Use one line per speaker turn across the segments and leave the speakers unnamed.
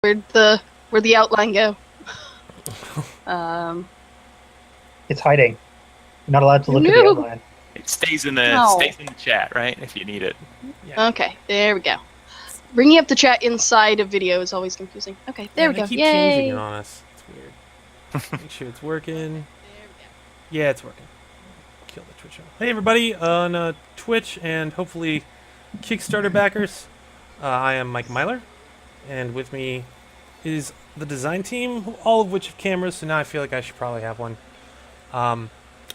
where'd the outline go?
It's hiding. You're not allowed to look at the outline.
It stays in the chat, right? If you need it.
Yeah. Okay, there we go. Bringing up the chat inside a video is always confusing. Okay, there we go.
Keep
Yay!
changing it on us. It's weird. Make sure it's working.
There we go.
Yeah, it's working. Kill the Twitch channel. Hey everybody on Twitch and hopefully Kickstarter backers. I am Mike Myler, and with me is the design team, all of which have cameras, so now I feel like I should probably have one.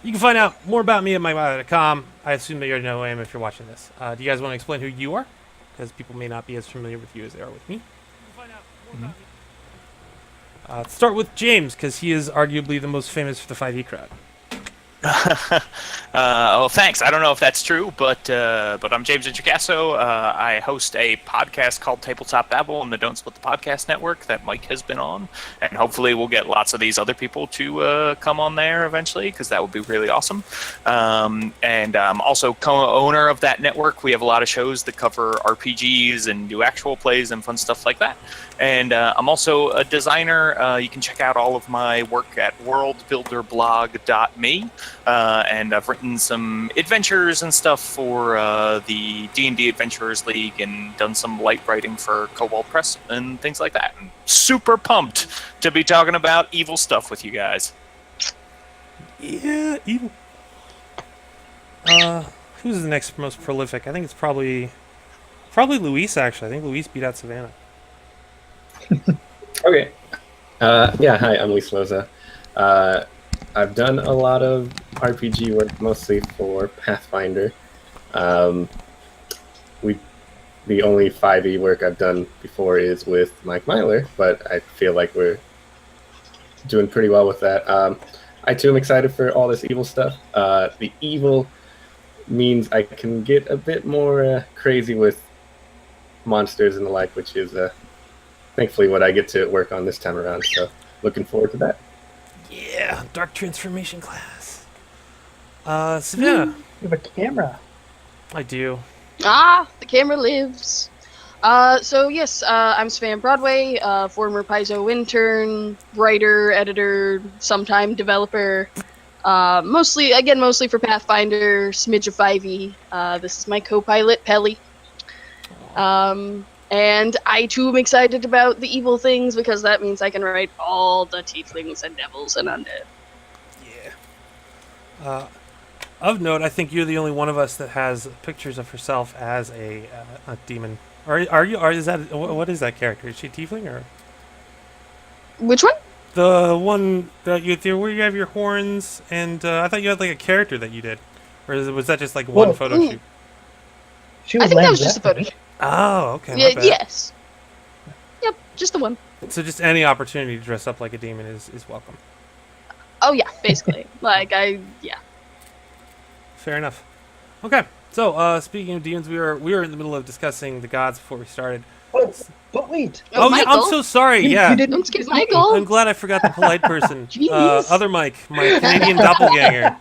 You can find out more about me at MikeMyler.com. I assume that you already know who I am if you're watching this. Do you guys want to explain who you are? Because people may not be as familiar with you as they are with me. Let's start with James, because he is arguably the most famous for the 5e crowd.
Well, thanks. I don't know if that's true, but I'm James Intricasso. I host a podcast called Tabletop Babble on the Don't Split the Podcast Network that Mike has been on, and hopefully we'll get lots of these other people to come on there eventually, because that would be really awesome. And I'm also co-owner of that network. We have a lot of shows that cover RPGs and do actual plays and fun stuff like that. And I'm also a designer. You can check out all of my work at worldbuilderblog.me. And I've written some adventures and stuff for the D&D Adventurers League and done some light writing for Cobalt Press and things like that. I'm super pumped to be talking about evil stuff with you guys.
Yeah, evil. Who's the next most prolific? I think it's probably Luis, actually. I think Luis beat out Savannah.
Okay. Yeah, hi, I'm Luis Loza. I've done a lot of RPG work, mostly for Pathfinder. The only 5e work I've done before is with Mike Myler, but I feel like we're doing pretty well with that. I too am excited for all this evil stuff. The evil means I can get a bit more crazy with monsters and the like, which is thankfully what I get to work on this time around. So looking forward to that.
Yeah, Dark Transformation class. Savannah.
You have a camera.
I do.
The camera lives. So yes, I'm Savannah Broadway, former Paizo intern, writer, editor, sometime developer. Mostly for Pathfinder, smidge of 5e. This is my co-pilot, Pelly. And I too am excited about the evil things, because that means I can write all the tieflings and devils and undead.
Yeah. Of note, I think you're the only one of us that has pictures of herself as a demon. Are you? Or is that what is that character? Is she tiefling or?
Which one?
The one that where you have your horns, and I thought you had like a character that you did, or was that just like one photo shoot?
I think that was just a photo shoot.
Oh, okay.
Yeah, yes. Yep, just the one.
So just any opportunity to dress up like a demon is welcome.
Oh yeah, basically. Yeah.
Fair enough. Okay, so speaking of demons, we were in the middle of discussing the gods before we started.
But wait.
Oh yeah, I'm so sorry.
You didn't
Don't skip Michael.
I'm glad I forgot the polite person. Other Mike, my Canadian doppelganger.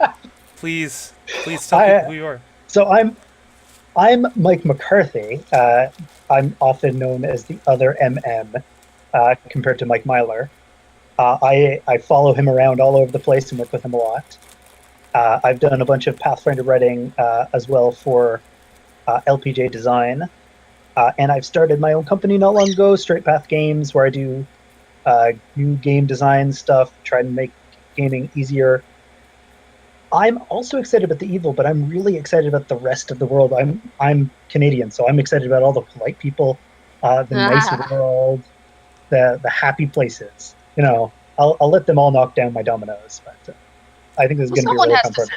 Please tell people who you are.
So I'm Mike McCarthy. I'm often known as the other MM compared to Mike Myler. I follow him around all over the place and work with him a lot. I've done a bunch of Pathfinder writing as well for LPJ design. And I've started my own company not long ago, Straight Path Games, where I do new game design stuff, try to make gaming easier. I'm also excited about the evil, but I'm really excited about the rest of the world. I'm Canadian, so I'm excited about all the polite people, the nice world, the happy places. I'll let them all knock down my dominoes, but I think this is going to be really comfortable.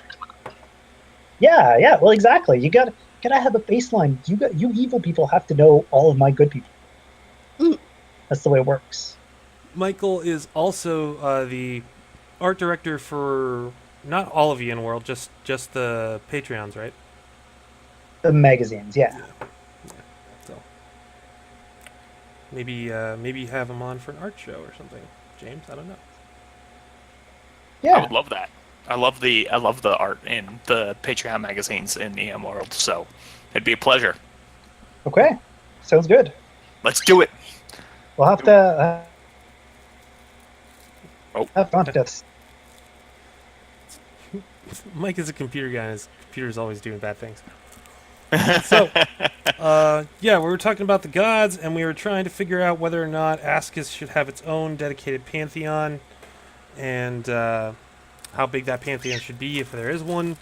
Yeah. Well, exactly. You gotta have a baseline. You evil people have to know all of my good people. That's the way it works.
Michael is also the art director for not all of Ian World, just the Patreons, right?
The magazines, yeah.
So maybe have him on for an art show or something, James. I don't know.
Yeah,
I would love that. I love the art in the Patreon magazines in EM World, so it'd be a pleasure.
Okay, sounds good.
Let's do it.
We'll have to have fun with this.
Mike is a computer guy, and his computer's always doing bad things. So, yeah, we were talking about the gods, and we were trying to figure out whether or not Askis should have its own dedicated pantheon, and how big that pantheon should be, if there is one.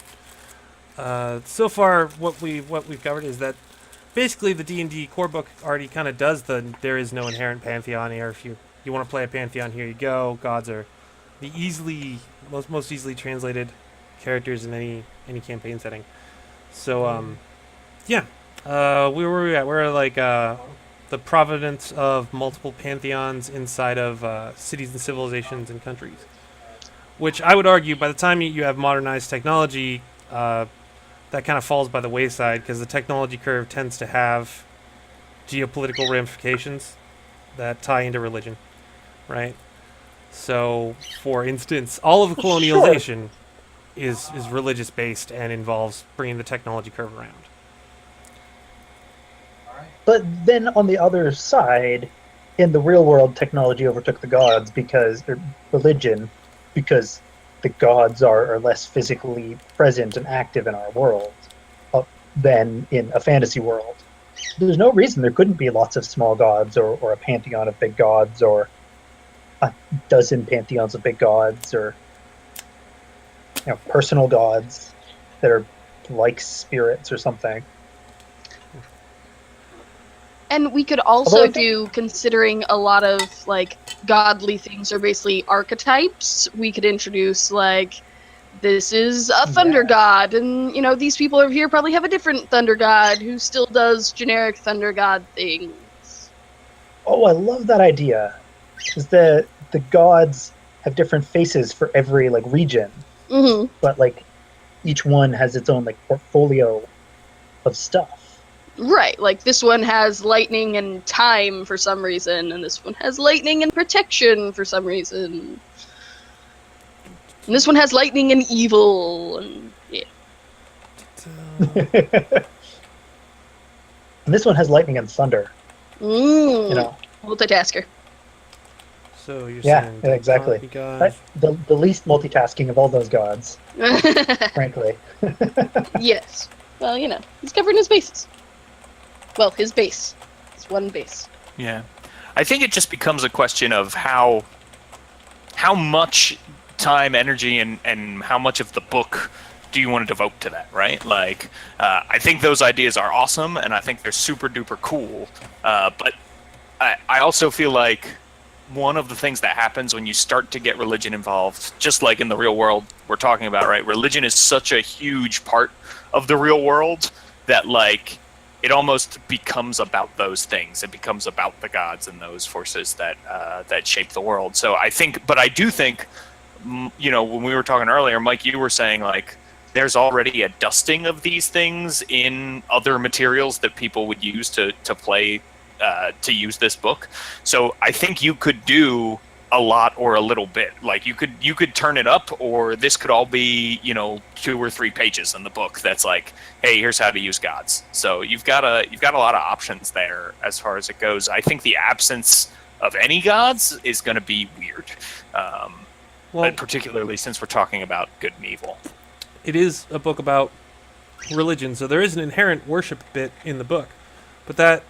So far, what we've covered is that basically the D&D core book already kind of does there is no inherent pantheon here. If you want to play a pantheon, here you go. Gods are the most easily translated characters in any campaign setting. So yeah, where were we at? We're like the providence of multiple pantheons inside of cities and civilizations and countries. Which I would argue, by the time you have modernized technology, that kind of falls by the wayside because the technology curve tends to have geopolitical ramifications that tie into religion, right? So, for instance, all of colonialization is religious based and involves bringing the technology curve around.
But then on the other side, in the real world, technology overtook the gods because religion, because the gods are less physically present and active in our world than in a fantasy world. There's no reason there couldn't be lots of small gods or a pantheon of big gods or a dozen pantheons of big gods or personal gods that are like spirits or something.
And we could also do, considering a lot of like godly things are basically archetypes, we could introduce like this is a thunder god, and these people over here probably have a different thunder god who still does generic thunder god things.
Oh, I love that idea. Is the gods have different faces for every like region, but like each one has its own like portfolio of stuff.
Right, like this one has lightning and time for some reason, and this one has lightning and protection for some reason. And this one has lightning and evil, and yeah.
And this one has lightning and thunder.
Multitasker.
So you're saying
exactly. The least multitasking of all those gods, frankly.
Yes. Well, he's covering his bases. Well, his base. It's one base.
Yeah. I think it just becomes a question of how much time, energy, and how much of the book do you want to devote to that, right? Like, I think those ideas are awesome, and I think they're super duper cool. But I also feel like one of the things that happens when you start to get religion involved, just like in the real world we're talking about, right? Religion is such a huge part of the real world that, like, it almost becomes about those things. It becomes about the gods and those forces that shape the world. So I do think, when we were talking earlier, Mike, you were saying like there's already a dusting of these things in other materials that people would use to play to use this book. So I think you could do a lot or a little bit. Like you could turn it up, or this could all be 2 or 3 pages in the book that's like, hey, here's how to use gods. So you've got a lot of options there as far as it goes. I think the absence of any gods is going to be weird, but particularly since we're talking about good and evil.
It is a book about religion, so there is an inherent worship bit in the book, but that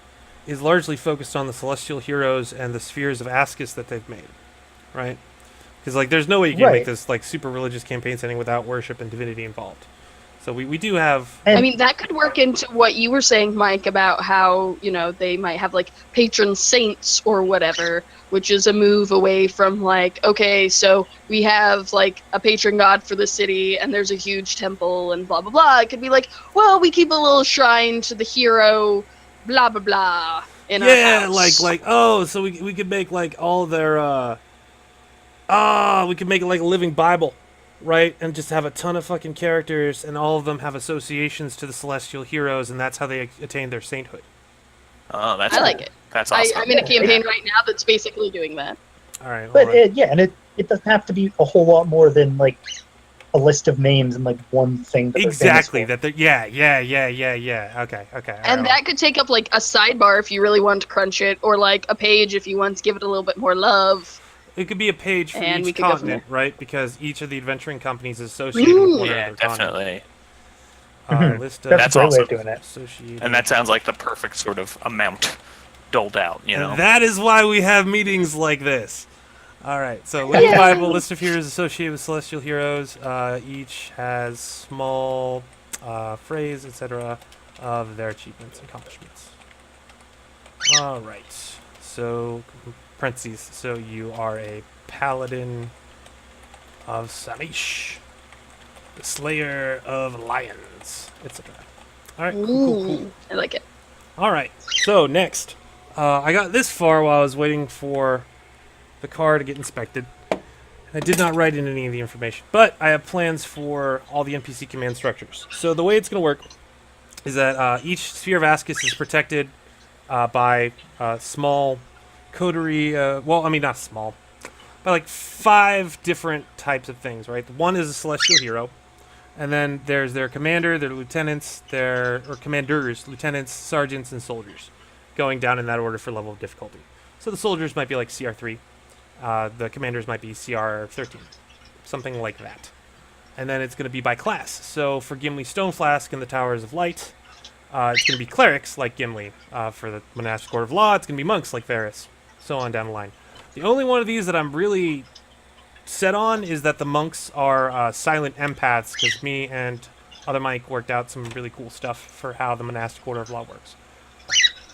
is largely focused on the celestial heroes and the spheres of Askis that they've made, right? Because like, there's no way you can make this like super religious campaign setting without worship and divinity involved. So we do have.
I mean, that could work into what you were saying, Mike, about how they might have like patron saints or whatever, which is a move away from like, okay, so we have like a patron god for the city, and there's a huge temple and blah blah blah. It could be like, well, we keep a little shrine to the hero. Blah blah blah. In our house.
So we could make like all their we could make it like a living Bible, right? And just have a ton of fucking characters, and all of them have associations to the celestial heroes, and that's how they attain their sainthood.
Oh, that's
I like it.
That's awesome.
I'm in a campaign right now that's basically doing that.
All right,
but it doesn't have to be a whole lot more than like a list of names and like one thing that
Exactly.
they're famous
Yeah. Okay.
And
alright.
that could take up like a sidebar if you really want to crunch it, or like a page if you want to give it a little bit more love.
It could be a page for
And we
each
could go from
continent,
there.
right? Because each of the adventuring companies is associated with one
Ooh.
Yeah,
another continent.
definitely.
List of
That's a
That's
great way
awesome.
of doing it.
associated.
And that sounds like the perfect sort of amount doled out, you know?
And that is why we have meetings like this. All right, so Living
Yay!
Bible, list of heroes associated with celestial heroes. Each has small phrase, etc., of their achievements and accomplishments. All right, so parentheses. So you are a paladin of Samish, the slayer of lions, etc. All right, cool.
Ooh, I like it.
All right, so next, I got this far while I was waiting for the car to get inspected. I did not write in any of the information, but I have plans for all the NPC command structures. So the way it's going to work is that each sphere of Ascus is protected by small coterie. Not small, by like 5 different types of things. Right, one is a celestial hero, and then there's their commander, their lieutenants, commanders, lieutenants, sergeants, and soldiers, going down in that order for level of difficulty. So the soldiers might be like CR3. The commanders might be CR 13, something like that. And then it's going to be by class. So for Gimli Stoneflask and the Towers of Light, it's going to be clerics like Gimli. For the Monastic Court of Law, it's going to be monks like Varys. So on down the line. The only one of these that I'm really set on is that the monks are silent empaths, because me and other Mike worked out some really cool stuff for how the Monastic Order of Law works.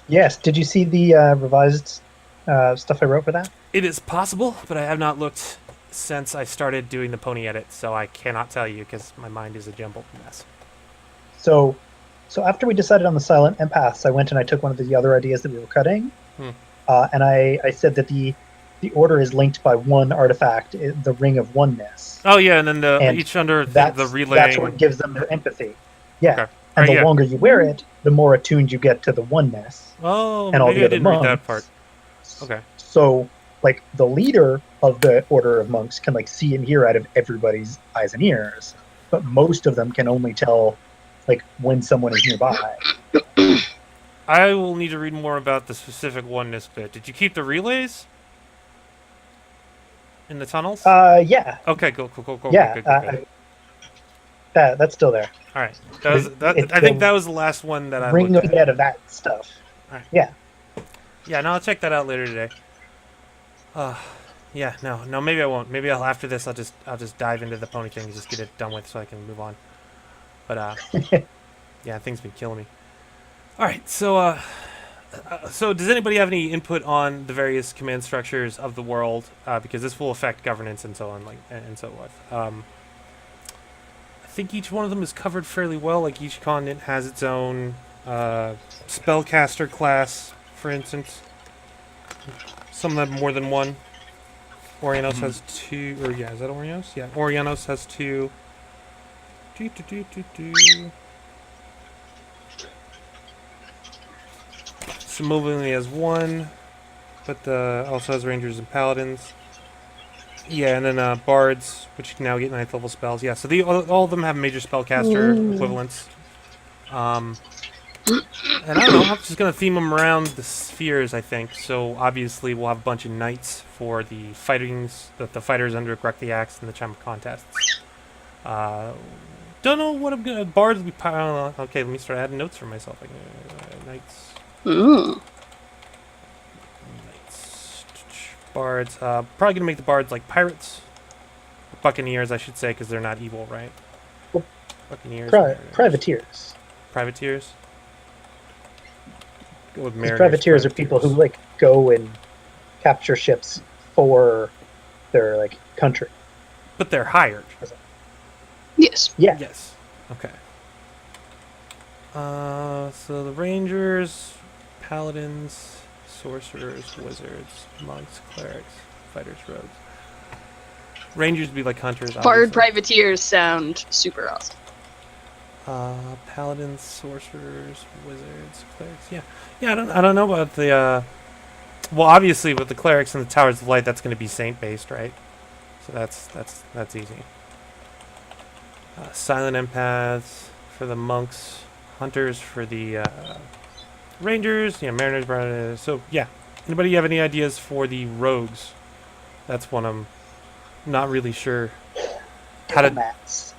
Yes. Did you see the revised stuff I wrote for that?
It is possible, but I have not looked since I started doing the pony edit, so I cannot tell you because my mind is a jumbled mess.
So after we decided on the silent empaths, I went and I took one of the other ideas that we were cutting, and I said that the order is linked by one artifact, the Ring of Oneness.
Oh yeah, and then
And
each under
That's
the relaying.
that's what gives them their empathy. Yeah,
Okay.
and
Right,
the
yeah.
longer you wear it, the more attuned you get to the oneness.
Oh,
and all
maybe
the
I
other
didn't read that
monks.
part. Okay.
So, like, the leader of the order of monks can like see and hear out of everybody's eyes and ears, but most of them can only tell like when someone is nearby.
I will need to read more about the specific oneness bit. Did you keep the relays in the tunnels?
Yeah,
Okay, cool.
yeah,
Good.
that's still there.
All right. That was,
It's
I think
the
that was the last one that I
Ring
looked
of
at.
out of that stuff.
Alright.
Yeah.
Yeah, no, I'll check that out later today. Yeah, no, maybe I won't. Maybe after this, I'll just dive into the pony thing and just get it done with so I can move on. But yeah, things been killing me. All right, so does anybody have any input on the various command structures of the world? Because this will affect governance and so on, and so forth. I think each one of them is covered fairly well. Like each continent has its own spellcaster class, for instance. Some have more than one. Orianos has 2, or yeah, is that Orianos? Yeah, Orianos has 2. Samoa only has 1, but also has Rangers and Paladins. Yeah, and then Bards, which you can now get 9th level spells. Yeah, so all of them have major spellcaster equivalents. And I don't know, I'm just going to theme them around the spheres, I think. So obviously we'll have a bunch of knights for the fightings, the fighters under Greg the Axe and the Champ contests. Don't know what I'm going to... Bards will be... okay, let me start adding notes for myself. Knights...
Ooh.
Knights... Bards... probably going to make the bards like pirates. Buccaneers, I should say, because they're not evil, right?
Well,
Buccaneers...
privateers.
Privateers? Go with
These
mariners,
privateers are people who like go and capture ships for their like country.
But they're hired.
Yes.
Yeah.
Yes. Okay. So the rangers, paladins, sorcerers, wizards, monks, clerics, fighters, rogues. Rangers would be like hunters.
Bard
obviously.
privateers sound super awesome.
Paladins, sorcerers, wizards, clerics. Yeah. I don't know about the. Well, obviously with the clerics and the towers of light, that's going to be saint based, right? So that's easy. silent empaths for the monks, hunters for the rangers, mariners, so yeah. Anybody have any ideas for the rogues? That's one I'm not really sure how to.
Diplomats.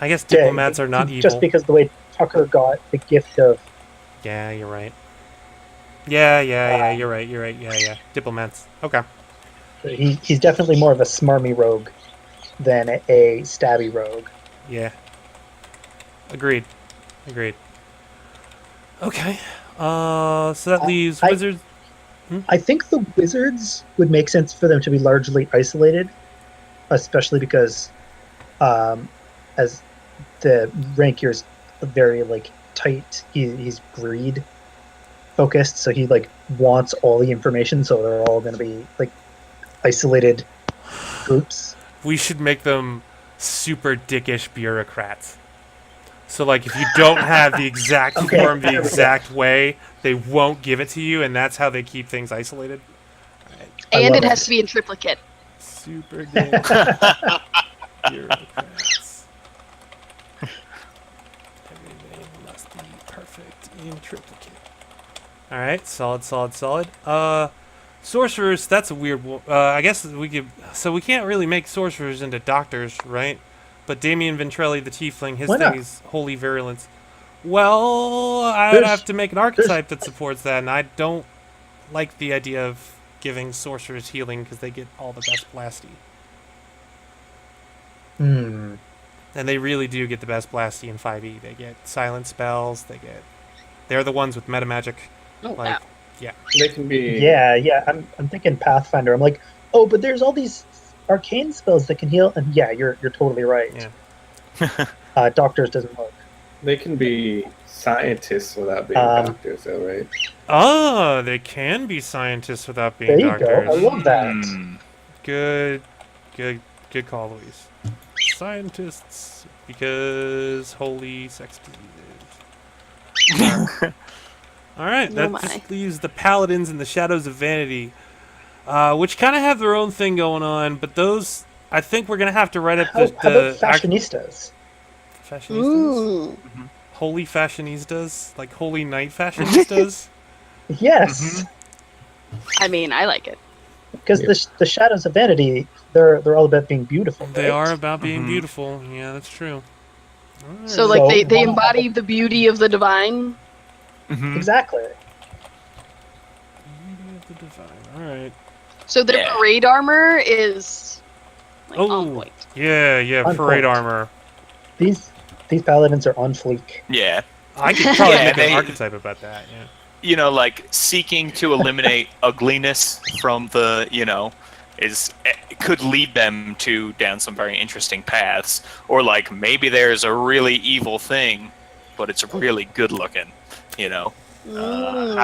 I guess
Yeah,
diplomats are not
just
evil.
because the way Tucker got the gift of
Yeah, you're right. Yeah.
um,
You're right. Yeah. Diplomats. Okay.
he's definitely more of a smarmy rogue than a stabby rogue.
Yeah. Agreed. Okay. So that leaves
I
wizards.
I think the wizards would make sense for them to be largely isolated, especially because as the rankier's very like tight, he's greed focused, so he like wants all the information, so they're all going to be like isolated groups.
We should make them super dickish bureaucrats. So, like, if you don't have the exact
Okay,
form the
there we go.
exact way, they won't give it to you, and that's how they keep things isolated.
I
And
love
it has
it.
to be in triplicate.
Super dick bureaucrats. Everything must be perfect in triplicate. All right, solid. Sorcerers. That's a weird one. I guess we could. So we can't really make sorcerers into doctors, right? But Damien Ventrelli, the tiefling, his
Why
thing
not?
is holy virulence. Well, I'd
There's-
have to make an archetype that supports that, and I don't like the idea of giving sorcerers healing because they get all the best blasty.
Hmm.
And they really do get the best blasty in 5e. They get silent spells. They're the ones with meta magic.
Oh,
Like,
wow.
They can be.
Yeah. I'm thinking Pathfinder. I'm like, oh, but there's all these arcane spells that can heal, and yeah, you're totally right.
Yeah.
Doctors doesn't work.
They can be scientists without being doctors, though, right?
Oh, they can be scientists without being
There you
doctors.
go. I love that.
Hmm.
Good call, Louise. Scientists, because holy sex diseases. All right,
Oh
that
my.
just leaves the paladins and the shadows of vanity, which kind of have their own thing going on. But those, I think, we're gonna have to write up
How about
act-
fashionistas?
fashionistas,
Ooh.
holy fashionistas, like holy knight fashionistas.
Yes,
I mean, I like it.
because the shadows of vanity, they're all about being beautiful.
They
right?
are about being beautiful. Yeah, that's true.
So, like,
So,
they
why-
embody the beauty of the divine.
Mhm.
Exactly.
Beauty of the divine. All right.
So their
Yeah.
parade armor is like on
Oh,
point.
yeah,
On
parade
point.
armor.
These paladins are on fleek.
Yeah.
I could probably
Yeah,
make
they-
an archetype about that. Yeah.
You know, like seeking to eliminate ugliness from the, could lead them to down some very interesting paths. Or like maybe there's a really evil thing, but it's really good looking. How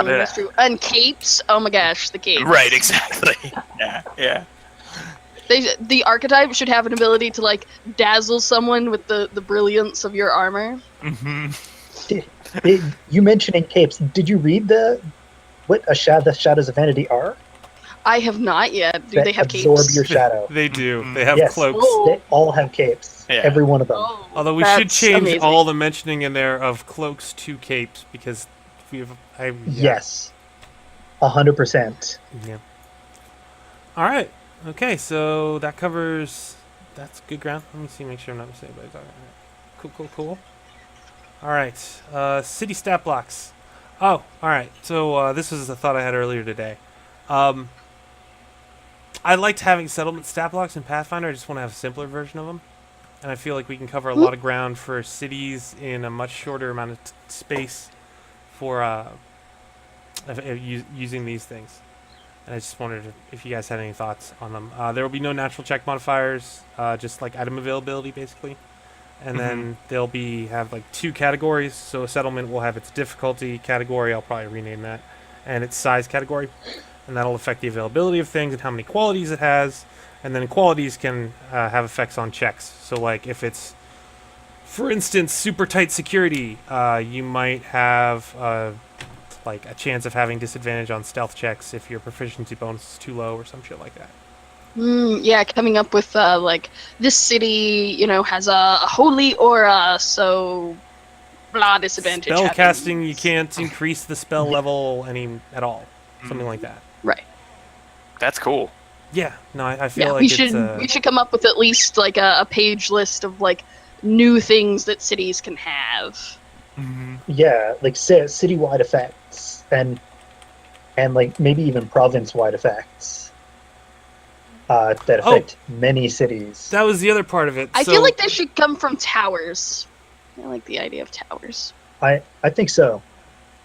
did
That's
I-
true. And capes. Oh my gosh, the capes.
Right, exactly. Yeah.
The archetype should have an ability to like dazzle someone with the brilliance of your armor.
Hmm.
You mentioning capes? Did you read the shadows of vanity are?
I have not yet. Do
That
they have
absorb
capes?
your shadow.
They do.
Mhm.
They have
Yes.
cloaks.
Oh.
They all have capes.
Yeah.
Every one of them.
Oh,
Although we should
that's
change
amazing.
all the mentioning in there of cloaks to capes because we have.
Yes. 100%.
Yeah. All right. Okay. So that covers. That's good ground. Let me see. Make sure I'm not missing anybody. Cool. All right. City stat blocks. Oh, all right. So this is a thought I had earlier today. I liked having settlement stat blocks in Pathfinder. I just want to have a simpler version of them, and I feel like we can cover a lot of ground for cities in a much shorter amount of space for using these things. And I just wondered if you guys had any thoughts on them. There will be no natural check modifiers, just like item availability, basically. And then they'll have like 2 categories. So a settlement will have its difficulty category. I'll probably rename that, and its size category, and that'll affect the availability of things and how many qualities it has. And then qualities can have effects on checks. So like if it's, for instance, super tight security, you might have like a chance of having disadvantage on stealth checks if your proficiency bonus is too low or some shit like that.
Yeah, coming up with like this city, has a holy aura, so blah disadvantage
Spell casting, you
happens.
can't increase the spell level any at all. Something like that.
Right.
That's cool.
Yeah, no, I feel
Yeah,
like
we
it's
should come up with at least like a page list of like new things that cities can have.
Yeah, like citywide effects and like maybe even province-wide effects that
Oh.
affect many cities.
that was the other part of it.
I
So
feel like they should come from towers. I like the idea of towers.
I think so.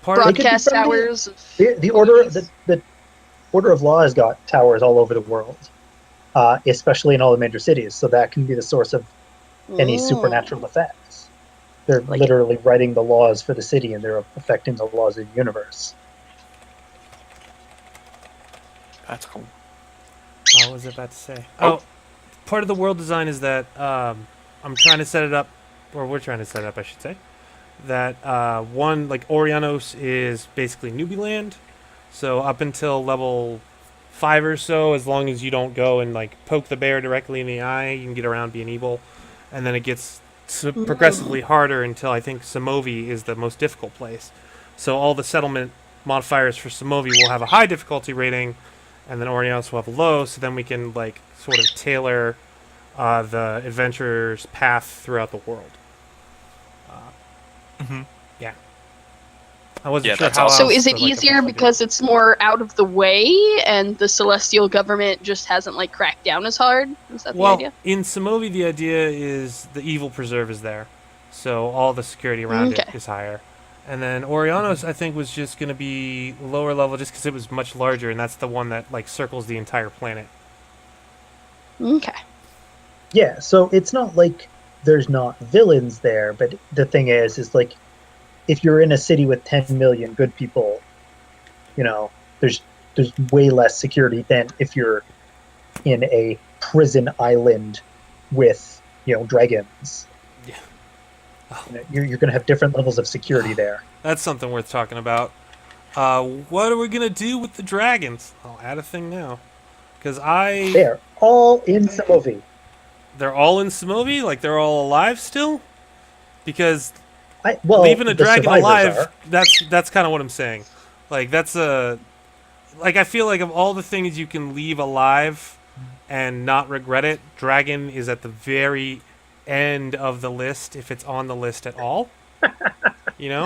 part of,
They could be
Broadcast
from the-
towers.
The order the Order of Law has got towers all over the world, especially in all the major cities. So that can be the source of any supernatural effects. They're
Like
literally writing the laws for the city, and they're affecting the laws of the universe.
That's cool.
what was I about to say? Oh, part of the world design is that I'm trying to set it up, or we're trying to set it up, I should say. That one, like Orianos is basically newbie land, so up until level 5 or so, as long as you don't go and like poke the bear directly in the eye, you can get around being evil, and then it gets progressively harder until I think Somovi is the most difficult place. So all the settlement modifiers for Somovi will have a high difficulty rating, and then Orianos will have a low. So then we can like sort of tailor the adventurer's path throughout the world. Yeah. I wasn't
Yeah,
sure
that's
how.
awesome.
So is it
else to, like,
easier
officially do it.
because it's more out of the way and the celestial government just hasn't like cracked down as hard? Is that the
Well,
idea?
in Somovi, the idea is the evil preserve is there, so all the security around it
Okay.
is higher. And then Orianos, I think, was just going to be lower level, just because it was much larger, and that's the one that like circles the entire planet.
Okay.
Yeah, so it's not like there's not villains there, but the thing is like if you're in a city with 10 million good people, there's way less security than if you're in a prison island with dragons.
Yeah.
You're going to have different levels of security there.
That's something worth talking about. What are we gonna do with the dragons? I'll add a thing now, because
They're all in Somovi.
they're all in Somovi, like they're all alive still. Because
The
leaving a dragon
survivors
alive,
are.
that's kind of what I'm saying. Like that's like I feel like of all the things you can leave alive and not regret it, dragon is at the very end of the list if it's on the list at all. You know?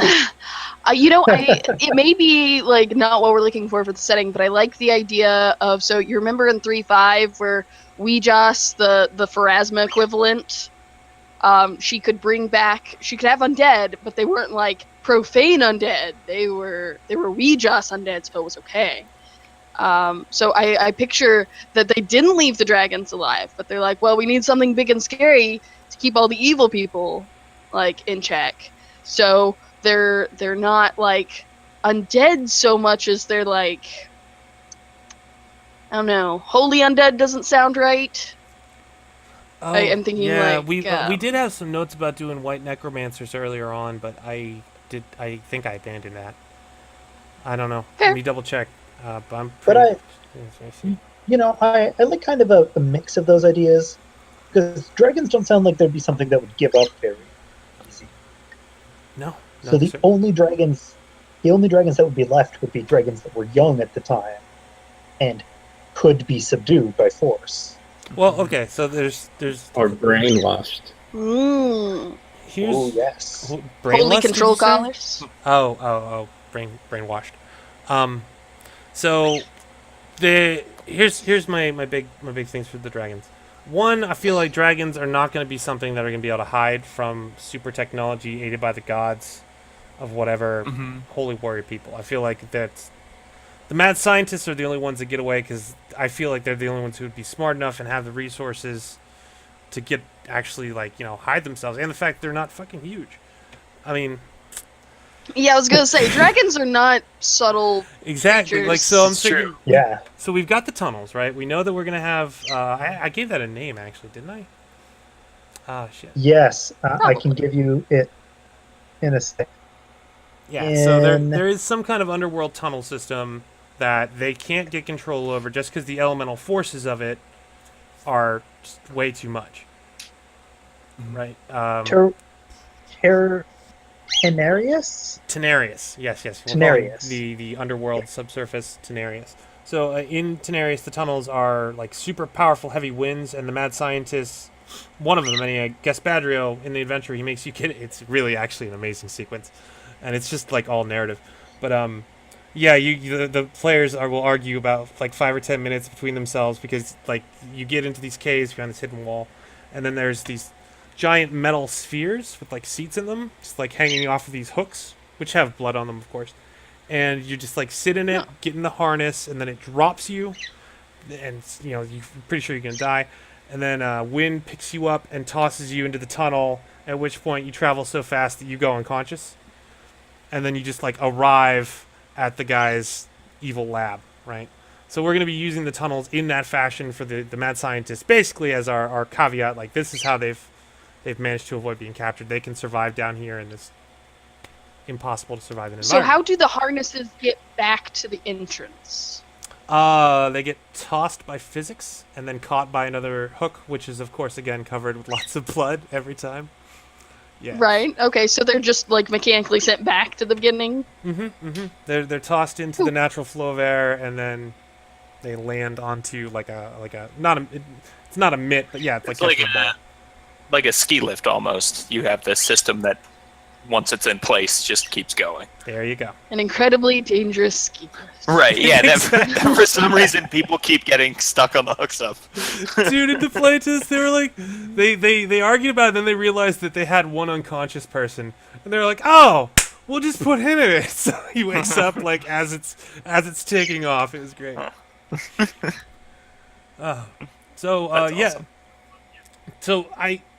It may be like not what we're looking for the setting, but I like the idea of, so you remember in 3.5 where Weejas, the Pharasma equivalent, she could have undead, but they weren't like profane undead. They were Weejas undead, so it was okay. So I picture that they didn't leave the dragons alive, but they're like, well, we need something big and scary to keep all the evil people like in check. So they're not like undead so much as they're like, I don't know, holy undead doesn't sound right.
Oh,
I'm thinking
yeah,
like,
we did have some notes about doing white necromancers earlier on, but I think I abandoned that. I don't know.
Fair.
Let me double check. But I'm
But
pretty,
I like kind of a mix of those ideas, because dragons don't sound like there'd be something that would give up very easy.
no.
So the only dragons that would be left would be dragons that were young at the time and could be subdued by force.
Well, okay, so there's
Or brainwashed.
here's
Oh yes.
brain
holy
lust, did
control
you say?
collars.
Oh, brainwashed. So here's my big things for the dragons. One, I feel like dragons are not going to be something that are going to be able to hide from super technology aided by the gods of whatever holy warrior people. I feel like that's the mad scientists are the only ones that get away, because I feel like they're the only ones who would be smart enough and have the resources to get actually hide themselves, and the fact they're not fucking huge. I mean,
Yeah, I was gonna say dragons are not subtle.
exactly.
Creatures.
Like, so I'm
It's
thinking.
true.
Yeah.
So we've got the tunnels, right? We know that we're gonna have. I gave that a name, actually, didn't I? Ah, shit.
Yes, I can give you it in a sec.
Yeah. So there
In-
is some kind of underworld tunnel system that they can't get control over just because the elemental forces of it are just way too much. Right.
Tenarius?
Tenarius. Yes. We'll call him
Tenarius.
the underworld subsurface Tenarius. So in Tenarius, the tunnels are like super powerful, heavy winds, and the mad scientist, one of them, anyway, Gaspadrio in the adventure, he makes you get it. It's really actually an amazing sequence, and it's just like all narrative. But yeah, the players will argue about like 5 or 10 minutes between themselves because like you get into these caves behind this hidden wall, and then there's these giant metal spheres with like seats in them, just like hanging off of these hooks, which have blood on them, of course. And you just like sit in it,
Huh.
get in the harness, and then it drops you, and you're pretty sure you're gonna die. And then wind picks you up and tosses you into the tunnel. At which point you travel so fast that you go unconscious, and then you just like arrive at the guy's evil lab, right? So we're gonna be using the tunnels in that fashion for the mad scientists, basically as our caveat. Like this is how they've managed to avoid being captured. They can survive down here in this impossible to survive in
So
environment.
how do the harnesses get back to the entrance?
They get tossed by physics and then caught by another hook, which is of course again covered with lots of blood every time. Yeah.
Right. Okay. So they're just like mechanically sent back to the beginning.
They're tossed into the natural flow of air and then they land onto like a not a it's not a mitt, but yeah, it's
It's
like
like
catching a ball.
like a ski lift almost. You have this system that once it's in place just keeps going.
There you go.
An incredibly dangerous ski lift.
Right, yeah, that for some reason people keep getting stuck on the hook stuff.
Dude, in the playtest, they were like, they argued about it, then they realized that they had one unconscious person, and they were like, oh, we'll just put him in it. So he wakes up like as it's taking off. It was great. So
That's
yeah,
awesome.
so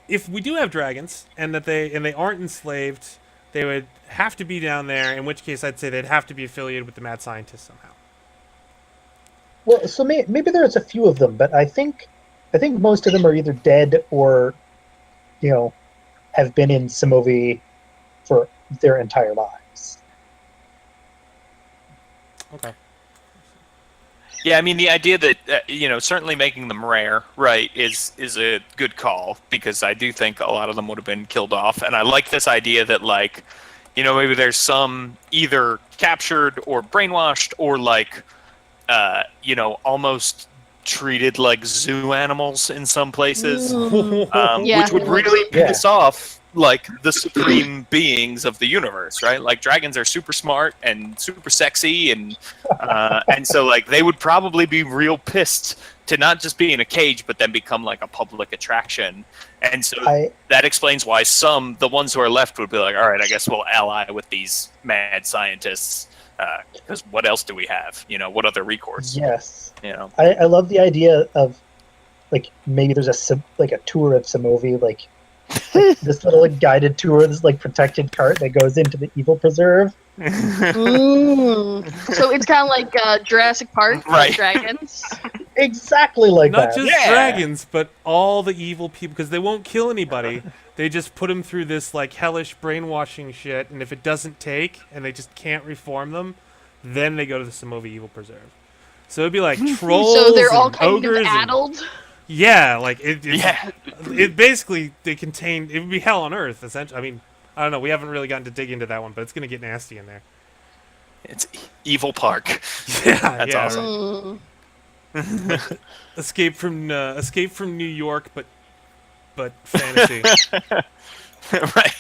if we do have dragons and they aren't enslaved, they would have to be down there. In which case, I'd say they'd have to be affiliated with the mad scientists somehow.
Well, so maybe there's a few of them, but I think most of them are either dead or, have been in Somovi for their entire lives.
Okay.
Yeah, I mean the idea that certainly making them rare, right, is a good call because I do think a lot of them would have been killed off, and I like this idea that like, maybe there's some either captured or brainwashed or like, almost treated like zoo animals in some places,
Yeah,
which would
it looks-
really
Yeah.
piss off like the supreme beings of the universe, right? Like dragons are super smart and super sexy, and so like they would probably be real pissed to not just be in a cage, but then become like a public attraction. And so that explains why the ones who are left would be like, all right, I guess we'll ally with these mad scientists. Because what else do we have? What other recourse?
Yes. I love the idea of like maybe there's a tour of Somovi, like this little guided tour, this like protected cart that goes into the evil preserve.
So it's kind of like Jurassic Park,
Right.
with dragons.
Exactly like
Not
that.
just dragons, but all the evil people, because they won't kill anybody. They just put them through this like hellish brainwashing shit, and if it doesn't take, and they just can't reform them, then they go to the Somovi Evil Preserve. So it'd be like trolls
So they're all
and
kind of
ogres and-
addled.
yeah, like
Yeah.
it basically it would be hell on earth essentially. I mean, I don't know. We haven't really gotten to dig into that one, but it's gonna get nasty in there.
It's Evil Park.
Yeah,
That's
yeah,
awesome.
Mm.
Escape from New York, but fantasy.
Right.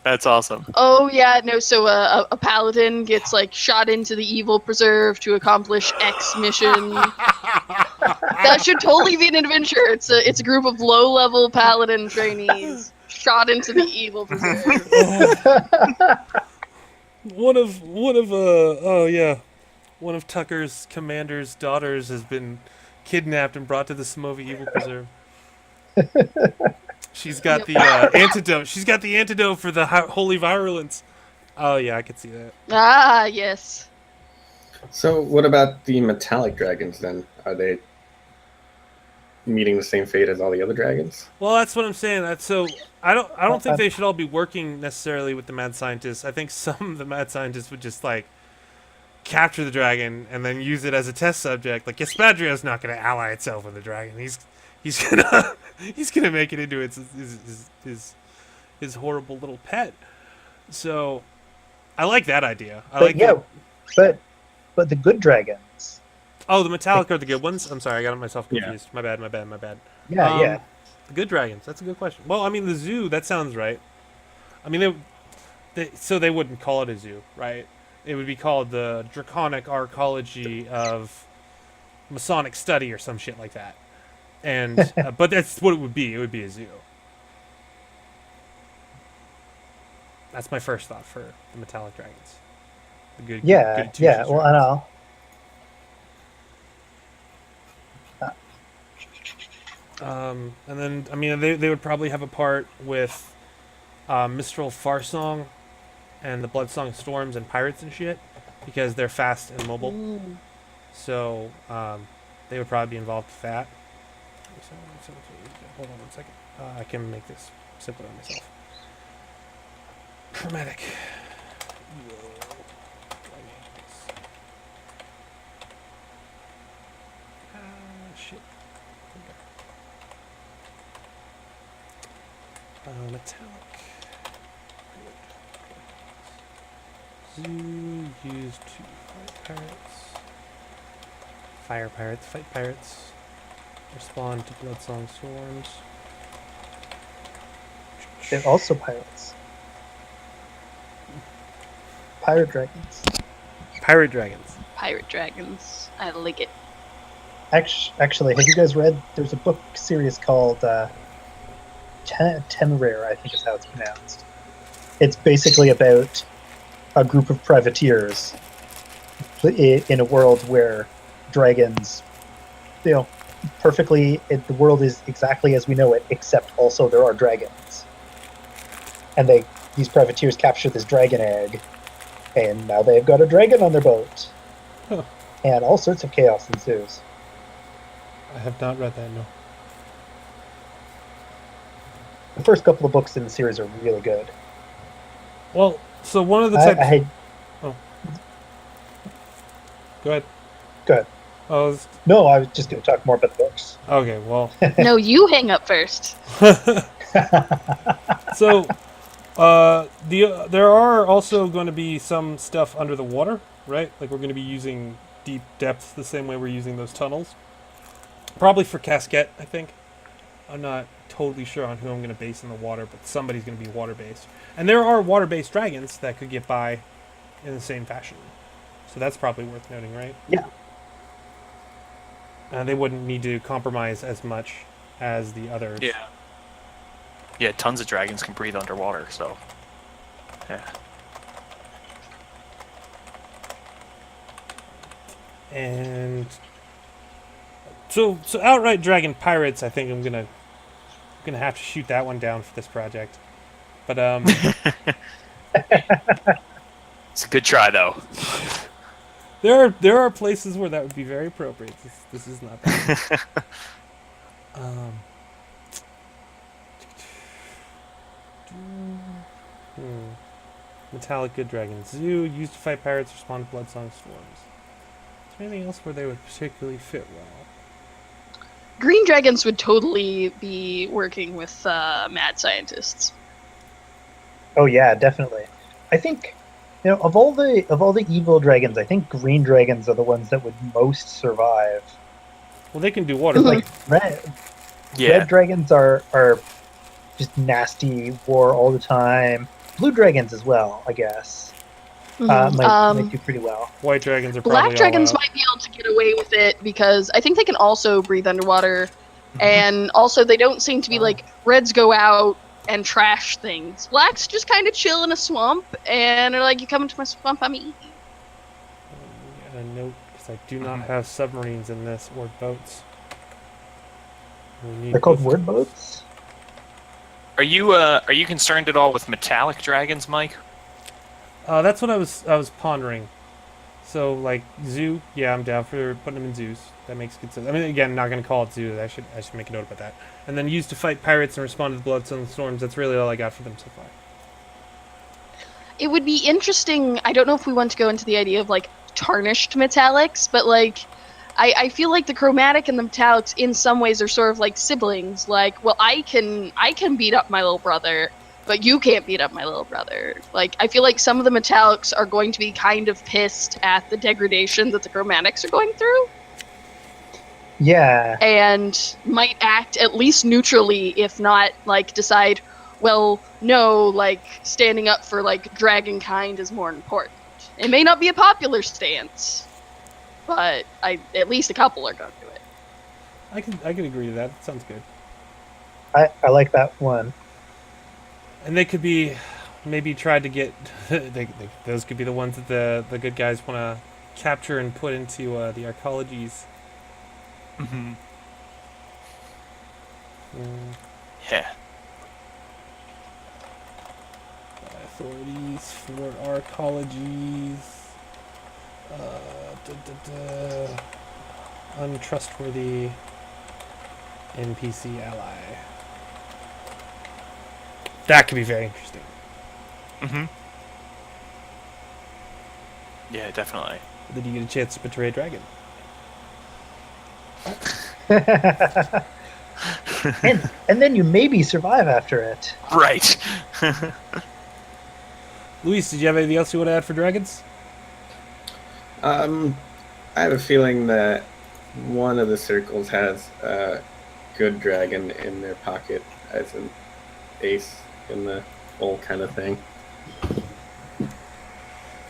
That's awesome.
Oh yeah, no. So a paladin gets like shot into the evil preserve to accomplish X mission. That should totally be an adventure. It's a group of low-level paladin trainees shot into the evil preserve.
One of Tucker's commander's daughters has been kidnapped and brought to the Somovi Evil Preserve. She's got the antidote. She's got the antidote for the holy virulence. Oh yeah, I could see that.
Ah, yes.
So, what about the metallic dragons then? Are they meeting the same fate as all the other dragons?
Well, that's what I'm saying. I don't think they should all be working necessarily with the mad scientists. I think some of the mad scientists would just like capture the dragon and then use it as a test subject. Like Gaspadrio's not going to ally itself with the dragon. he's gonna make it into his horrible little pet. So I like that idea. I
But
like
yeah,
the
but the good dragons.
oh, the metallic are the good ones. I'm sorry, I got myself
Yeah.
confused. My bad.
Yeah.
The good dragons. That's a good question. Well, I mean, the zoo. That sounds right. I mean, so they wouldn't call it a zoo, right? It would be called the Draconic Arcology of Masonic Study or some shit like that. And but that's what it would be. It would be a zoo. That's my first thought for the metallic dragons. The good,
Yeah,
good
yeah.
two-shoes
Well, I
dragons.
know.
And then, I mean, they would probably have a part with Mistral Farsong and the Bloodsong Storms and Pirates and shit because they're fast and mobile.
Ooh.
So they would probably be involved with that. Hold on one second. I can make this simpler on myself. Chromatic. Shit. Metallic. Zoo used to fight pirates. Fire pirates, fight pirates. Respond to Bloodsong storms.
They're also pirates. Pirate dragons.
Pirate dragons.
Pirate dragons. I like it.
Actually, have you guys read? There's a book series called Temeraire, I think is how it's pronounced. It's basically about a group of privateers in a world where dragons, the world is exactly as we know it, except also there are dragons. And these privateers capture this dragon egg, and now they've got a dragon on their boat.
Huh.
And all sorts of chaos ensues.
I have not read that, no.
The first couple of books in the series are really good.
Well, so one of the types. Go ahead.
Good.
Oh,
No, I was just going to talk more about the books.
okay, well.
No, you hang up first.
So, there are also going to be some stuff under the water, right? Like we're going to be using deep depths the same way we're using those tunnels. Probably for Casquette, I think. I'm not totally sure on who I'm going to base in the water, but somebody's going to be water-based. And there are water-based dragons that could get by in the same fashion. So that's probably worth noting, right?
Yeah.
They wouldn't need to compromise as much as the others.
Yeah. Yeah, tons of dragons can breathe underwater, so. Yeah.
And so outright dragon pirates, I think I'm gonna have to shoot that one down for this project. But
It's a good try, though.
there are places where that would be very appropriate. This is not bad. Metallic good dragons. Zoo used to fight pirates, respond to Bloodsong storms. Is there anything else where they would particularly fit well?
Green dragons would totally be working with mad scientists.
Oh yeah, definitely. I think of all the evil dragons, I think green dragons are the ones that would most survive.
Well, they can do water.
Like red
Yeah.
dragons are just nasty, war all the time. Blue dragons as well, I guess. Might do pretty well.
White dragons are probably
Black dragons
all out.
might be able to get away with it because I think they can also breathe underwater, and also they don't seem to be like reds go out and trash things. Blacks just kind of chill in a swamp and are like, "You come into my swamp, I'm eating."
Got a note because I do not have submarines in this or boats. We need
They're called
both.
word boats.
Are you concerned at all with metallic dragons, Mike?
That's what I was pondering. So like zoo, yeah, I'm down for putting them in zoos. That makes good sense. I mean, again, not going to call it zoo. I should make a note about that. And then used to fight pirates and respond to the Bloodstone storms. That's really all I got for them so far.
It would be interesting. I don't know if we want to go into the idea of like tarnished metallics, but like I feel like the chromatic and the metallics in some ways are sort of like siblings. Like, well, I can beat up my little brother, but you can't beat up my little brother. Like, I feel like some of the metallics are going to be kind of pissed at the degradation that the chromatics are going through,
Yeah,
and might act at least neutrally, if not like decide, well, no, like standing up for like dragon kind is more important. It may not be a popular stance, but at least a couple are going to do it.
I could agree to that. That sounds good.
I like that one.
And they could be maybe tried to get those could be the ones that the good guys want to capture and put into the arcologies.
Mm-hmm.
Mm,
Yeah.
authorities for arcologies. Untrustworthy NPC ally. That could be very interesting.
Mm-hmm. Yeah, definitely.
Did you get a chance to betray a dragon?
and then you maybe survive after it.
Right.
Luis, did you have anything else you want to add for dragons?
I have a feeling that one of the circles has a good dragon in their pocket as an ace in the whole kind of thing.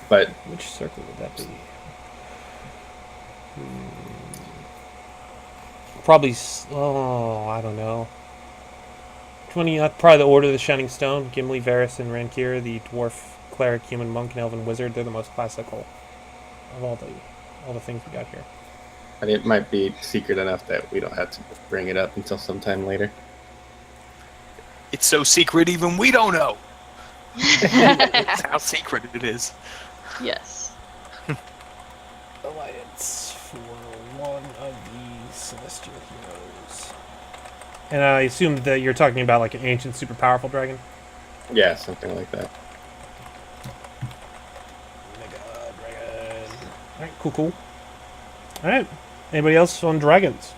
But
Which circle would that be? Probably. Oh, I don't know. 20. Probably the Order of the Shining Stone. Gimli, Varys, and Rankir, the dwarf, cleric, human, monk, and elven wizard. They're the most classical of all the things we got here.
and it might be secret enough that we don't have to bring it up until sometime later.
It's so secret, even we don't know. That's how secret it is.
Yes.
Alliance for one of the celestial heroes. And I assume that you're talking about like an ancient, super powerful dragon.
Yeah, something like that.
Mega dragon. All right, cool. All right. Anybody else on dragons?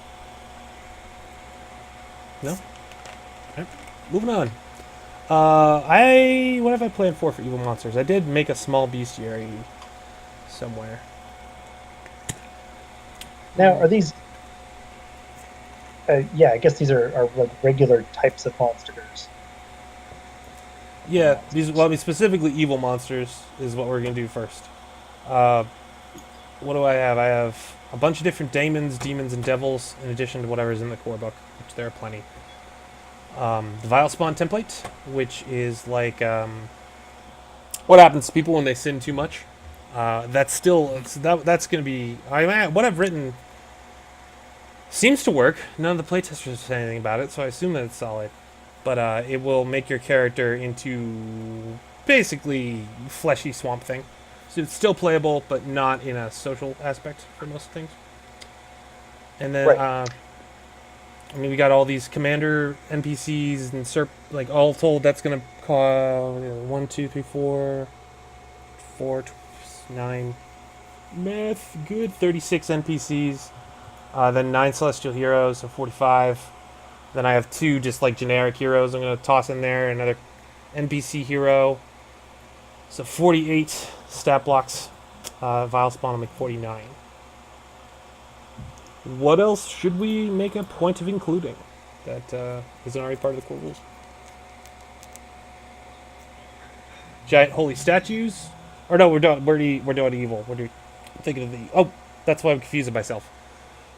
No. All right. Moving on. What have I planned for evil monsters? I did make a small bestiary somewhere.
Now, are these? Yeah, I guess these are like regular types of monsters.
Yeah, specifically evil monsters is what we're gonna do first. What do I have? I have a bunch of different demons, and devils, in addition to whatever's in the core book, which there are plenty. The Vile Spawn template, which is like what happens to people when they sin too much. That's going to be what I've written seems to work. None of the playtesters said anything about it, so I assume that it's solid. But it will make your character into basically fleshy swamp thing. So it's still playable, but not in a social aspect for most things. And then
Right.
we got all these commander NPCs and like all told, that's gonna cost 1, 2, 3, 4, 9 math good 36 NPCs. Then 9 celestial heroes, so 45. Then I have 2 just like generic heroes. I'm gonna toss in there another NPC hero. So 48 stat blocks. Vile Spawn will make 49. What else should we make a point of including that isn't already part of the core rules? Giant holy statues? Or no, we're doing evil. We're thinking of the... Oh, that's why I'm confusing myself.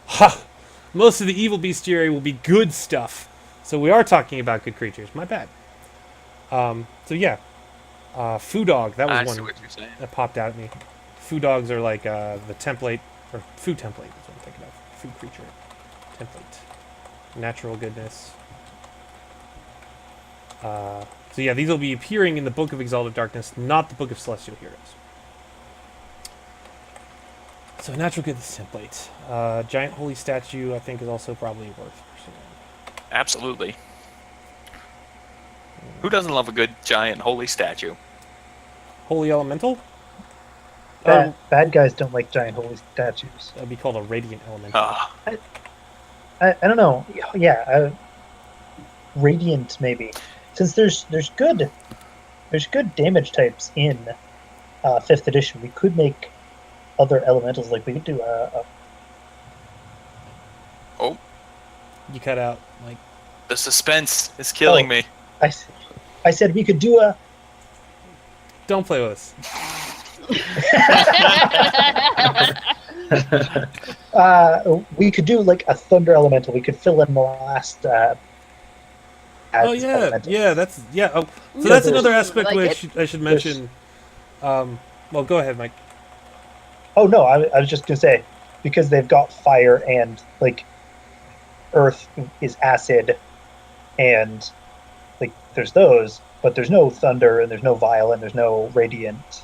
Ha! Most of the evil bestiary will be good stuff. So we are talking about good creatures. My bad. So yeah. Foo Dog, that
I
was
see
one
what you're saying.
that popped out at me. Foo Dogs are like the template, or food template is what I'm thinking of. Food creature template. Natural goodness. So yeah, these will be appearing in the Book of Exalted Darkness, not the Book of Celestial Heroes. So natural goodness template. Giant holy statue, I think, is also probably worth pursuing.
Absolutely. Who doesn't love a good giant holy statue?
Holy elemental?
Bad guys don't like giant holy statues.
That'd be called a radiant elemental.
I don't know. Yeah, radiant maybe. Since there's good damage types in fifth edition, we could make other elementals. Like we could do
Oh,
You cut out, like.
the suspense is killing me.
I said we could do a.
Don't play with us.
We could do like a thunder elemental. We could fill in the last.
Oh yeah,
elementals.
yeah. That's yeah. Oh, so
Yeah,
that's
there's-
another aspect
like
which I should mention. Well, go ahead, Mike.
Oh no, I was just gonna say because they've got fire and like earth is acid, and like there's those, but there's no thunder and there's no vial and there's no radiant.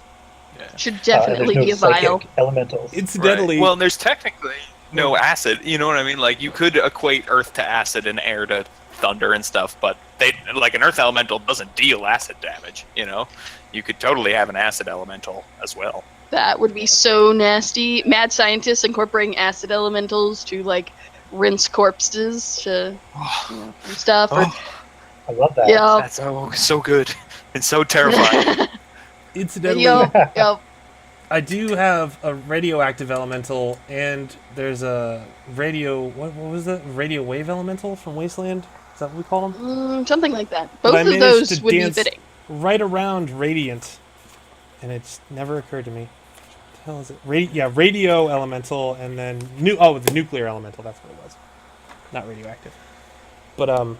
Should
and
definitely
there's
be
no
a vial.
psychic elementals.
Incidentally,
Right. Well, there's technically no acid. You know what I mean? Like you could equate earth to acid and air to thunder and stuff, but they like an earth elemental doesn't deal acid damage. You know, you could totally have an acid elemental as well.
That would be so nasty. Mad scientists incorporating acid elementals to like rinse corpses to and stuff. Or,
I love that.
yeah.
That's so good and so terrifying.
incidentally,
Yup.
I do have a radioactive elemental, and there's a radio. What was that? Radio wave elemental from Wasteland. Is that what we call them?
Something like that.
But
Both
I
of
managed
those
to
would be
dance
fitting.
right around radiant, and it's never occurred to me. What the hell is it? Radio elemental, and then the nuclear elemental. That's what it was. Not radioactive. But no,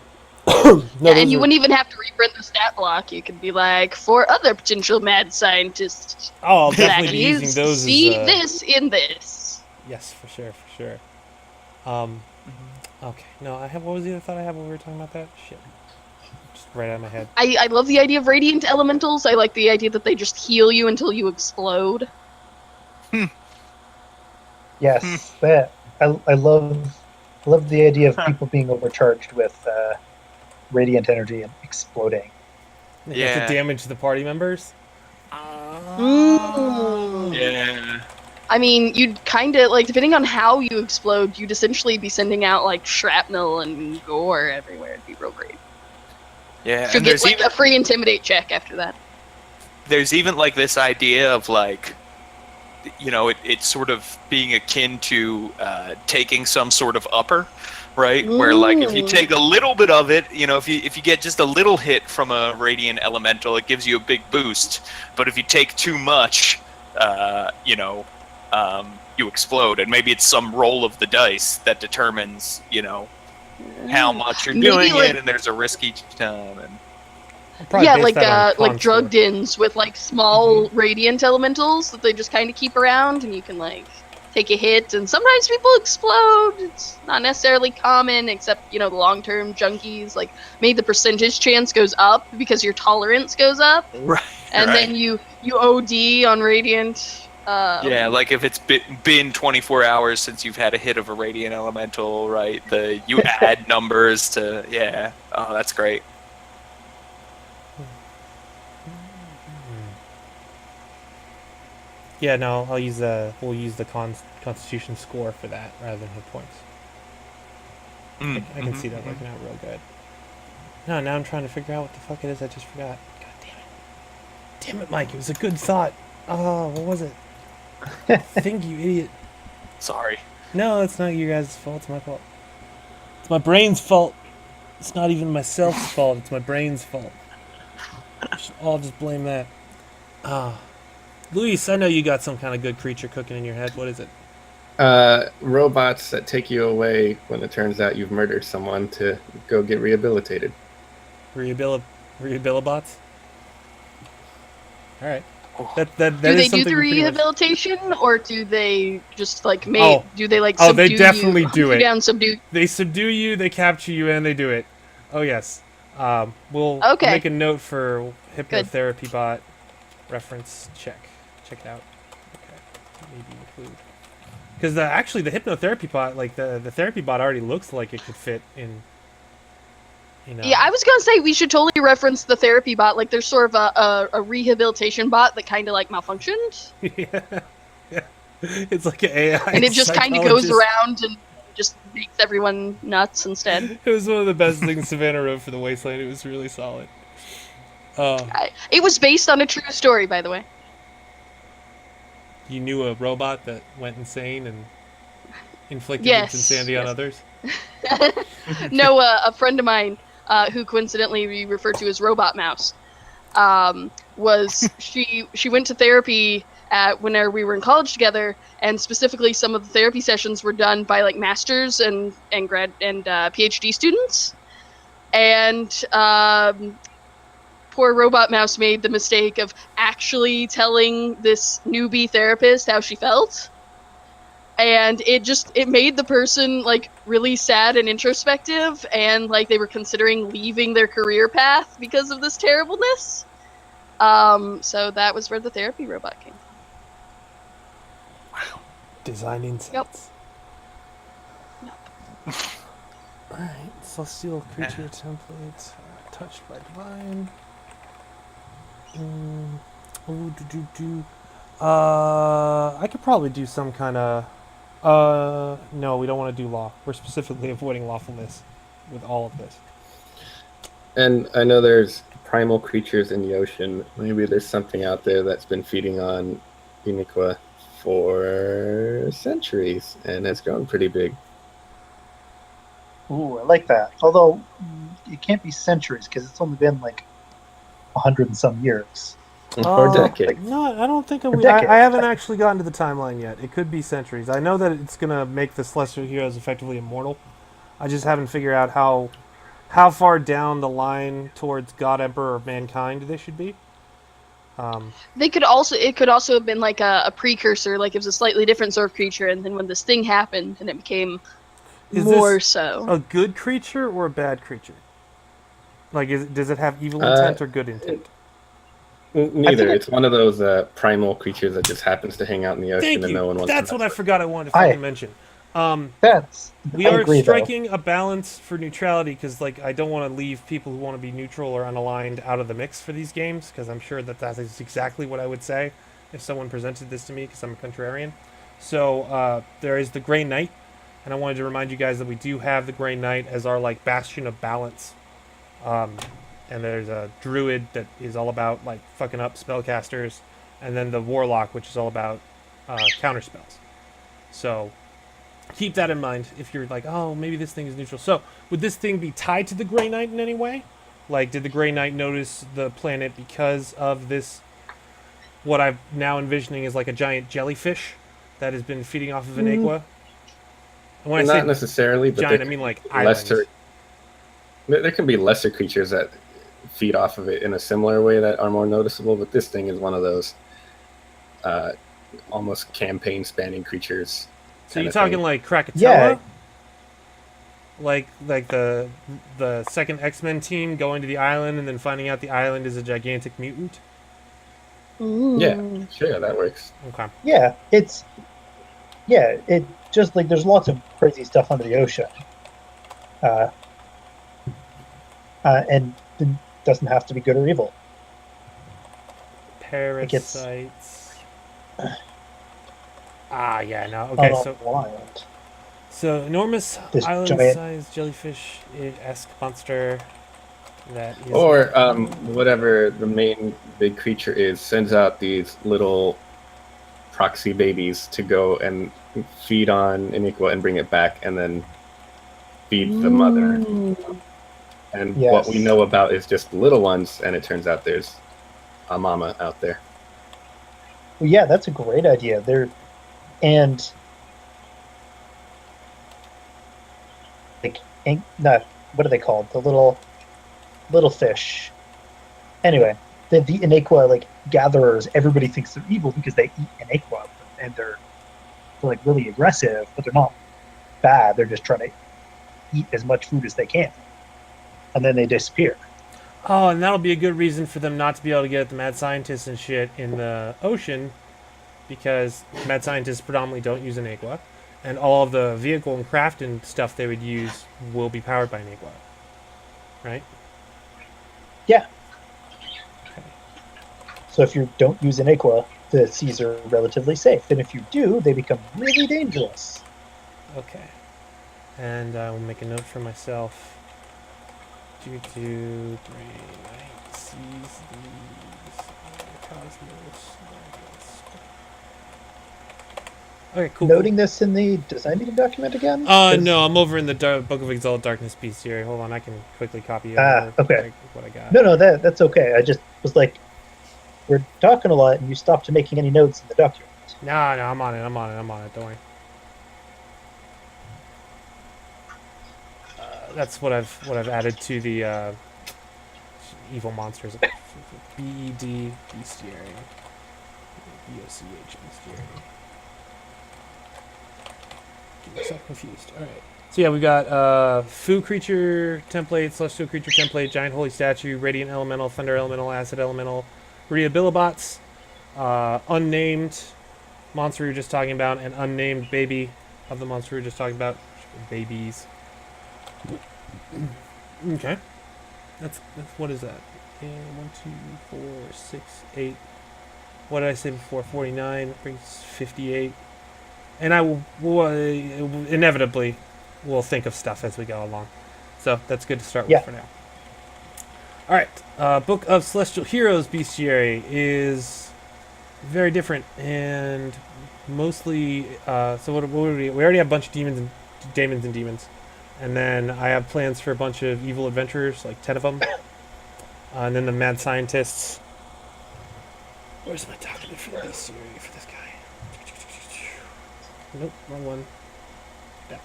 And
those
you
are-
wouldn't even have to reprint the stat block. You could be like, for other potential mad scientists,
Oh, I'll definitely be using
Blackies,
those.
see
as,
this in this.
Yes, for sure. Okay. No, I have. What was the other thought I had when we were talking about that? Shit. Just right out of my head.
I love the idea of radiant elementals. I like the idea that they just heal you until you explode.
Yes, that I love the idea of people being overcharged with radiant energy and exploding.
They have
Yeah.
to damage the party members.
Yeah.
I mean, you'd kind of like, depending on how you explode, you'd essentially be sending out like shrapnel and gore everywhere. It'd be real great.
Yeah.
Should
And
get
there's
like
even
a free intimidate check after that.
like this idea of like, you know, it's sort of being akin to taking some sort of upper, right? Where like if you
Ooh.
take a little bit of it, you know, if you get just a little hit from a radiant elemental, it gives you a big boost. But if you take too much, you know, you explode, and maybe it's some roll of the dice that determines, you know, how much you're
Maybe,
doing
like-
it, and there's a risk each time. And
Probably
Yeah,
base
like
that on con
drug
score.
dens with like small radiant elementals that they just kind of keep around, and you can like take a hit. And sometimes people explode. It's not necessarily common, except the long-term junkies. Like maybe the percentage chance goes up because your tolerance goes up,
right,
and then you OD on radiant.
yeah, like if it's been 24 hours since you've had a hit of a radiant elemental, right? You add numbers to Oh, that's great.
Yeah, no, we'll use the constitution score for that rather than hit points. I can see that working out real good. No, now I'm trying to figure out what the fuck it is I just forgot. God damn it. Damn it, Mike, it was a good thought. Oh, what was it? Think, you idiot.
Sorry.
No, it's not you guys' fault, it's my fault. It's my brain's fault. It's not even myself's fault, it's my brain's fault. We should all just blame that. Luis, I know you got some kind of good creature cooking in your head. What is it?
Robots that take you away when it turns out you've murdered someone to go get rehabilitated.
Rehabilibots? Alright.
Oh.
That
Do
is
they do
something
the
we pretty much-
rehabilitation, or do they just like make?
Oh.
Do they like?
Oh, they
subdue
definitely
you,
do
hunt you
it.
Down, subdue.
They subdue you, they capture you, and they do it. Oh yes. We'll
Okay.
make a note for hypnotherapy bot reference check. Check it out. Okay. Maybe include. Because actually the hypnotherapy bot, like the therapy bot already looks like it could fit in
Yeah, I was gonna say we should totally reference the therapy bot. Like, there's sort of a rehabilitation bot that kind of like malfunctioned,
yeah, yeah. It's like an AI
and it just kind of goes
psychologist.
around and just makes everyone nuts instead.
It was one of the best things Savannah wrote for the Wasteland. It was really solid.
It was based on a true story, by the way.
You knew a robot that went insane and inflicted its
Yes,
insanity on
yes.
others.
No, a friend of mine, who coincidentally we refer to as Robot Mouse, was she went to therapy at whenever we were in college together, and specifically some of the therapy sessions were done by like masters and grad and PhD students, and poor Robot Mouse made the mistake of actually telling this newbie therapist how she felt, and it made the person like really sad and introspective, and like they were considering leaving their career path because of this terribleness. So that was where the therapy robot came from.
Design insights.
Yep.
Alright, celestial creature templates touched by divine. I could probably do some kind of. No, we don't want to do law. We're specifically avoiding lawfulness with all of this.
And I know there's primal creatures in the ocean. Maybe there's something out there that's been feeding on Uniqua for centuries and has grown pretty big.
Ooh, I like that. Although it can't be centuries because it's only been like 100 and some years.
Or decades.
No, I don't think
decades.
I haven't actually gotten to the timeline yet. It could be centuries. I know that it's gonna make the celestial heroes effectively immortal. I just haven't figured out how far down the line towards God, Emperor, or mankind they should be.
It could also have been like a precursor, like it was a slightly different sort of creature, and then when this thing happened, and it became
Is
more
this
so.
a good creature or a bad creature? Like, does it have evil intent or good intent?
Neither. It's one of those primal creatures that just happens to hang out in the ocean
Thank
and
you.
no one wants
That's
to
what
mess
I
with.
forgot I wanted to fucking mention. We
I
are
agree,
striking a balance for neutrality because, like, I don't want to leave people who want to be neutral or unaligned out of the mix for these games because I'm sure that is exactly what I would say if someone presented this to me because I'm a contrarian. So there is the Grey Knight, and I wanted to remind you guys that we do have the Grey Knight as our like bastion of balance. And there's a druid that is all about like fucking up spellcasters, and then the warlock, which is all about counter spells. So keep that in mind if you're like, oh, maybe this thing is neutral. So would this thing be tied to the Grey Knight in any way? Like, did the Grey Knight notice the planet because of this? What I'm now envisioning is like a giant jellyfish that has been feeding off of an aqua. And when I
Not
say
necessarily, but
giant, I mean like islands.
There can be lesser creatures that feed off of it in a similar way that are more noticeable, but this thing is one of those almost campaign spanning creatures.
So you're talking like Krakatoa?
Yeah.
Like the second X-Men team going to the island and then finding out the island is a gigantic mutant?
Ooh.
Yeah, sure, that works.
Okay.
Yeah, it just like there's lots of crazy stuff under the ocean. And it doesn't have to be good or evil.
Parasites. Yeah, no. Okay, so enormous island-sized jellyfish-esque monster that is...
Or whatever the main big creature is sends out these little proxy babies to go and feed on Iniqua and bring it back and then feed the mother. And what we know about is just the little ones, and it turns out there's a mama out there.
Well, yeah, that's a great idea. And like, what are they called? The little fish. Anyway, the Iniqua like gatherers. Everybody thinks they're evil because they eat Iniqua, and they're like really aggressive, but they're not bad. They're just trying to eat as much food as they can. And then they disappear.
Oh, and that'll be a good reason for them not to be able to get at the mad scientists and shit in the ocean, because mad scientists predominantly don't use an aqua, and all of the vehicle and craft and stuff they would use will be powered by an aqua. right?
Yeah.
Okay.
So if you don't use an Aqua, the seas are relatively safe. And if you do, they become really dangerous.
Okay. And I will make a note for myself. Bring sees these cosmos. Okay, cool.
Noting this in the design meeting document again?
No, I'm over in the Book of Exalted Darkness bestiary. Hold on, I can quickly copy over
Okay.
what I got.
No, that's okay. I just was like, we're talking a lot, and you stopped making any notes in the document.
No, I'm on it. Don't worry. That's what I've added to the evil monsters. BED bestiary. BOCH bestiary. Get myself confused. All right. So yeah, we got Foo creature template, celestial creature template, giant holy statue, radiant elemental, thunder elemental, acid elemental, rehabilibots, unnamed monster we were just talking about, and unnamed baby of the monster we were just talking about. Babies. Okay. That's what is that? 1, 2, 4, 6, 8. What did I say before? 49 brings 58. And I will inevitably will think of stuff as we go along. So that's good to start with for now. All right. Book of Celestial Heroes bestiary is very different and mostly. So what we already have a bunch of demons. And then I have plans for a bunch of evil adventurers, like 10 of them. And then the mad scientists. Where's my document for the bestiary for this guy? Nope, wrong one. That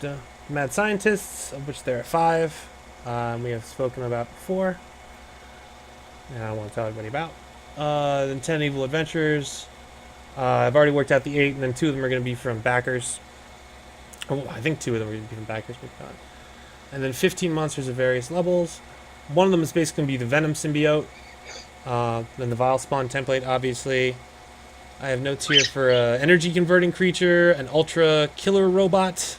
one. Mad scientists, of which there are 5. We have spoken about before. And I want to tell everybody about. Then 10 evil adventurers. I've already worked out the 8, and then 2 of them are going to be from backers. Oh, I think 2 of them are going to be from backers, maybe not. And then 15 monsters of various levels. One of them is basically going to be the Venom symbiote. Then the Vile Spawn template, obviously. I have notes here for energy converting creature, an ultra killer robot.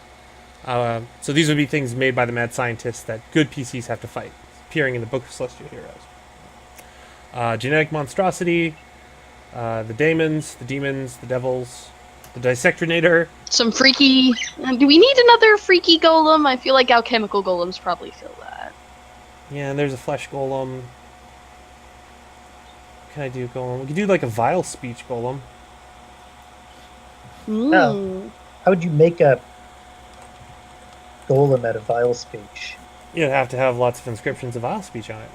So these would be things made by the mad scientists that good PCs have to fight, appearing in the Book of Celestial Heroes. Genetic monstrosity, the demons, the devils, the dissectrinator.
Some freaky. Do we need another freaky golem? I feel like alchemical golems probably fill that.
Yeah, and there's a flesh golem. What can I do, golem? We could do like a vile speech golem.
Oh, how would you make a golem out of vile speech?
You'd have to have lots of inscriptions of vile speech on it.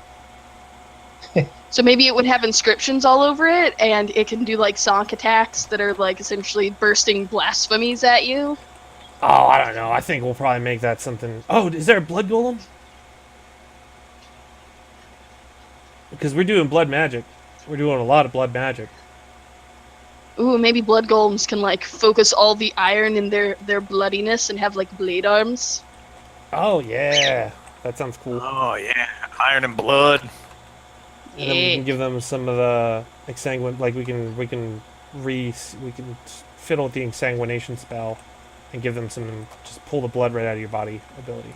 So maybe it would have inscriptions all over it, and it can do like sonic attacks that are like essentially bursting blasphemies at you.
Oh, I don't know. I think we'll probably make that something. Oh, is there a blood golem? Because we're doing blood magic. We're doing a lot of blood magic.
Ooh, maybe blood golems can like focus all the iron in their bloodiness and have like blade arms.
Oh yeah, that sounds cool.
Oh yeah, iron and blood.
And then we can give them some of the exsanguin. Like we can fiddle with the exsanguination spell, and give them some just pull the blood right out of your body ability.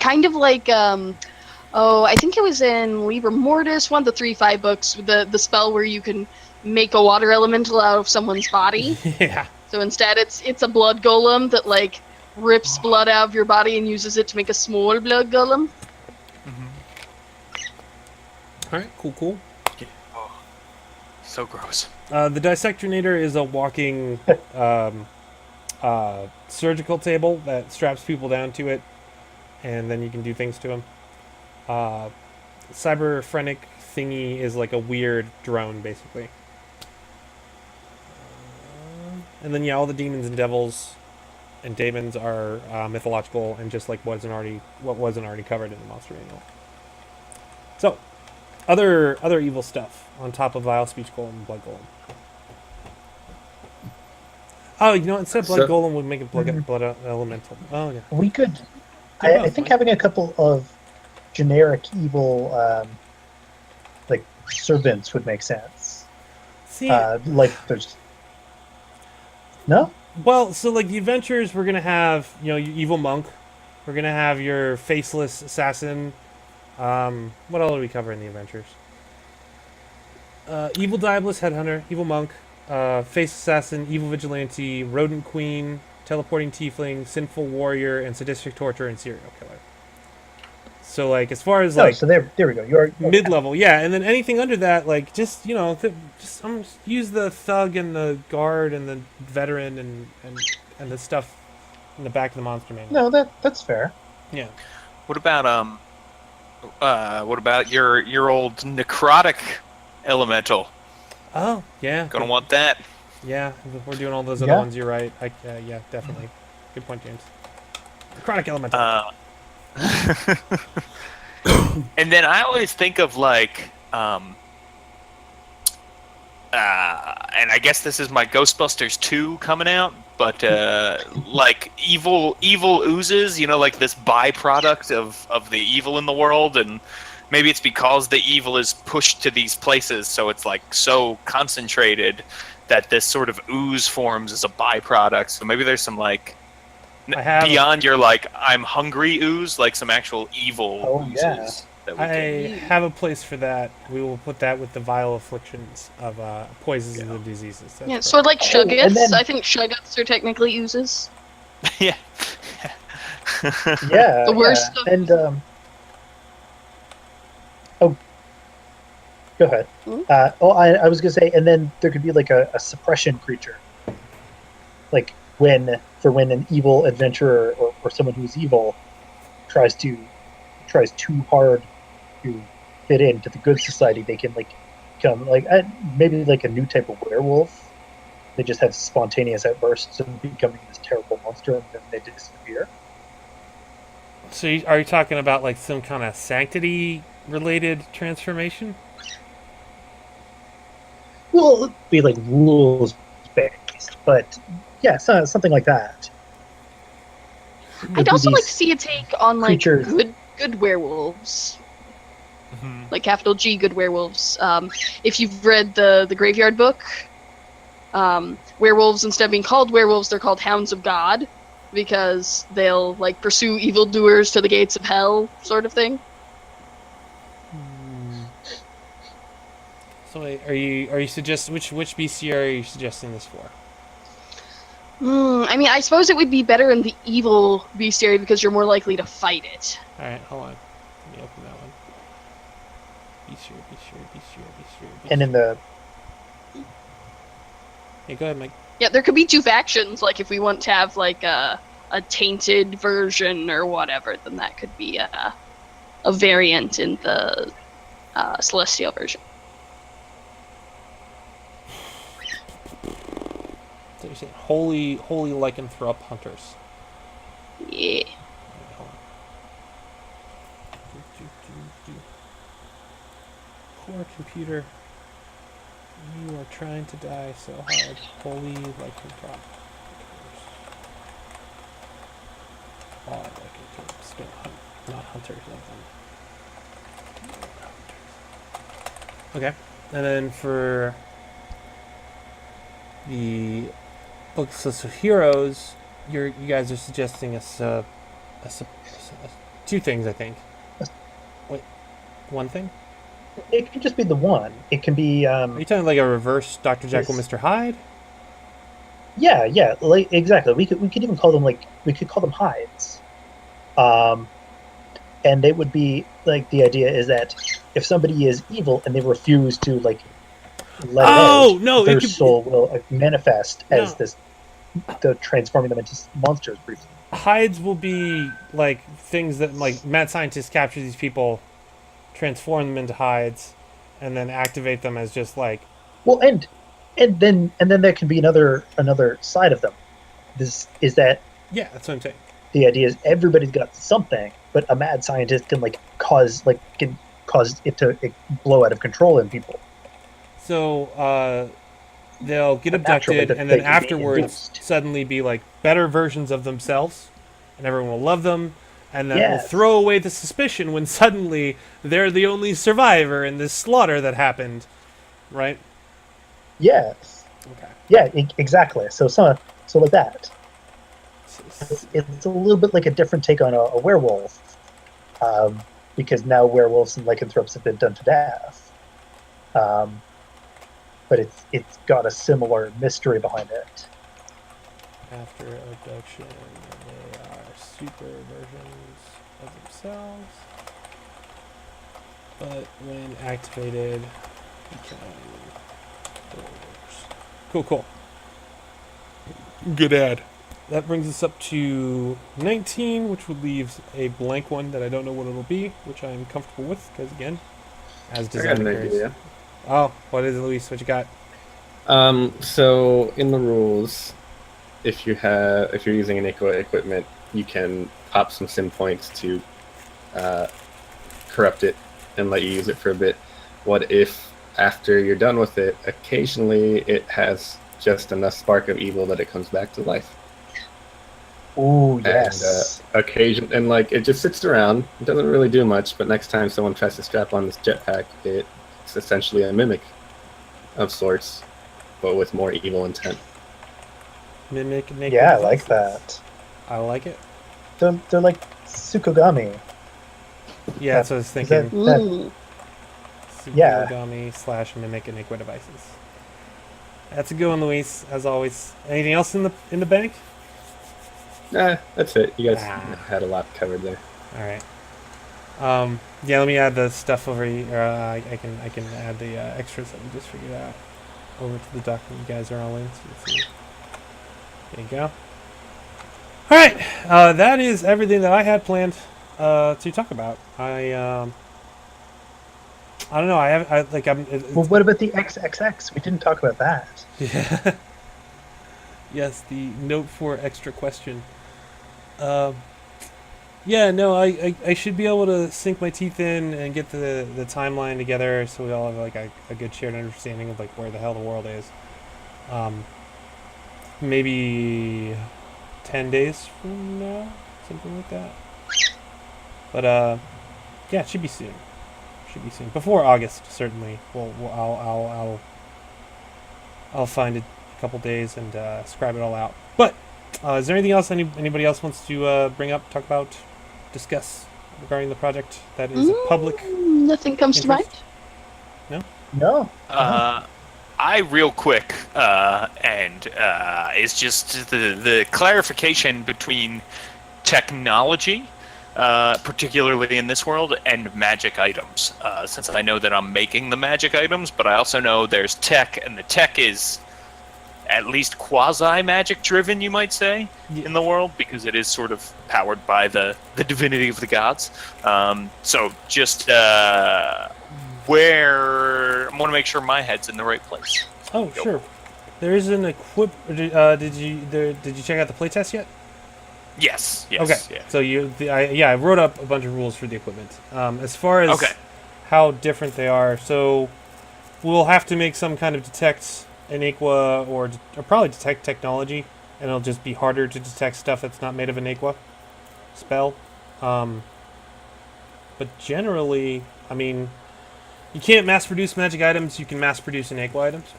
Kind of like I think it was in Liber Mortis, one of the 3-5 books, the spell where you can make a water elemental out of someone's body.
Yeah.
So instead, it's a blood golem that like rips blood out of your body and uses it to make a small blood golem.
All right, cool.
Yeah. Oh, so gross.
The dissectrinator is a walking surgical table that straps people down to it, and then you can do things to them. Cyberphrenic thingy is like a weird drone, basically. And then all the demons and devils and daemons are mythological and just like what wasn't already covered in the monster manual. So, other evil stuff on top of Vile Speech Golem and Blood Golem. Oh, instead of Blood Golem, we'd make it blood Elemental. Oh, yeah.
We could. I think having a couple of generic evil, like servants, would make sense.
See,
Like there's no.
well, so like the adventures, we're gonna have your evil monk, we're gonna have your faceless assassin. What all do we cover in the adventures? Evil diabolist headhunter, evil monk, face assassin, evil vigilante, rodent queen, teleporting tiefling, sinful warrior, and sadistic torturer and serial killer. So like as far as
No,
like
so there we go. You're
mid level, yeah, and then anything under that, like just just use the thug and the guard and the veteran and the stuff in the back of the monster manual.
no, that's fair.
Yeah.
What about your old necrotic elemental?
Oh yeah.
Gonna want that.
Yeah, if we're doing all those other
Yeah.
ones. You're right. Yeah, definitely. Good point, James. Chronic elemental.
And then I always think of like, and I guess this is my Ghostbusters 2 coming out, but like evil oozes, like this byproduct of the evil in the world, and maybe it's because the evil is pushed to these places, so it's like so concentrated that this sort of ooze forms as a byproduct. So maybe there's some like beyond your like I'm hungry ooze, like some actual evil oozes.
Yeah.
That we
I have a place for that. We will put that with the vile afflictions of poisons and the diseases. That's
Yeah, sort of like
and
Shugguts.
then-
I think Shugguts are technically oozes.
yeah.
Yeah,
The worst
yeah. And oh, go ahead.
Hmm?
I was gonna say, and then there could be like a suppression creature, like when an evil adventurer or someone who's evil tries too hard to fit into the good society, they can like become like maybe like a new type of werewolf. They just have spontaneous outbursts of becoming this terrible monster, and then they disappear.
So are you talking about like some kind of sanctity related transformation?
Well, it'd be like rules based, but yeah, something like that.
I'd also like to see a take on like
creatures.
good werewolves,
Mhm.
like capital G good werewolves. If you've read the Graveyard Book, werewolves, instead of being called werewolves, they're called Hounds of God because they'll like pursue evildoers to the gates of hell, sort of thing.
So wait, are you suggest which BCR are you suggesting this for?
I mean, I suppose it would be better in the evil bestiary because you're more likely to fight it.
All right, hold on. Let me open that one. BCR.
And in the
Hey, go ahead, Mike.
Yeah, there could be two factions. Like if we want to have like a tainted version or whatever, then that could be a variant in the celestial version.
So you're saying holy lycanthrope hunters.
Yeah.
Hold on. Poor computer. You are trying to die so hard. Holy lycanthrope. Odd lycanthropes. Not hunters of them. Okay. And then for the books of heroes, you guys are suggesting us two things, I think. Wait, one thing?
it could just be the one. It can be
Are you talking like a reverse Dr. Jekyll,
Yes.
Mr. Hyde?
yeah, like exactly. We could even call them hides. And it would be like the idea is that if somebody is evil and they refuse to like let it out,
No,
their
it could,
soul will manifest as
No.
transforming them into monsters briefly.
hides will be like things that like mad scientists capture these people, transform them into hides, and then activate them as just like
Well, and then there can be another side of them. This is that
yeah, that's what I'm saying.
the idea is everybody's got something, but a mad scientist can cause it to blow out of control in people.
So they'll get
But naturally,
abducted,
that
and then
they can be
afterwards
induced.
suddenly be like better versions of themselves, and everyone will love them, and that will
Yes.
throw away the suspicion when suddenly they're the only survivor in this slaughter that happened, right?
Yes.
Okay.
Yeah, exactly. So like that.
S-
It's a little bit like a different take on a werewolf, because now werewolves and lycanthropes have been done to death. Um, but it's got a similar mystery behind it.
After abduction, they are super versions of themselves, but when activated, become werewolves. Cool. Good ad. That brings us up to 19, which would leave a blank one that I don't know what it'll be, which I'm comfortable with, because again, as
I got
design
an
occurs.
idea.
Oh, what is it, Luis? What you got?
So in the rules, if you're using an equipment, you can pop some sim points to corrupt it and let you use it for a bit. What if after you're done with it, occasionally it has just enough spark of evil that it comes back to life?
Ooh,
And
yes.
occasion and like it just sits around. It doesn't really do much, but next time someone tries to strap on this jetpack, it's essentially a mimic of sorts, but with more evil intent.
Mimic naked
Yeah, I like
devices.
that.
I like it.
They're like Tsukogami.
Yeah, that's what I was
Is that
thinking.
Ooh.
Yeah.
Tsukogami / mimic iniqua devices. That's a good one, Luis, as always. Anything else in the bank?
Nah, that's it. You guys
Ah.
had a lot covered there.
All right. Yeah, let me add the stuff over here. I can add the extras that we just figured out over to the document you guys are all in. So let's see. There you go. All right. That is everything that I had planned to talk about. I don't know.
Well, what about the XXX? We didn't talk about that.
Yeah. Yes, the note for extra question. Um, yeah, no, I should be able to sink my teeth in and get the timeline together so we all have like a good shared understanding of like where the hell the world is. Maybe 10 days from now, something like that. But yeah, it should be soon. Should be soon before August, certainly. I'll find a couple days and scribe it all out. But is there anything else anybody else wants to bring up, talk about, discuss regarding the project that is of public
Nothing comes to mind.
interest?
No.
I real quick, is just the clarification between technology, particularly in this world, and magic items. Since I know that I'm making the magic items, but I also know there's tech, and the tech is at least quasi-magic driven, you might say, in the world, because it is sort of powered by the divinity of the gods. So just where I want to make sure my head's in the right place.
Oh,
Go.
sure. There is an did you check out the playtest yet?
Yes.
Okay.
Yeah.
So I wrote up a bunch of rules for the equipment. As far as
Okay.
how different they are, so we'll have to make some kind of detect Iniqua or probably detect technology, and it'll just be harder to detect stuff that's not made of Iniqua spell. But generally, I mean, you can't mass produce magic items. You can mass produce Iniqua items.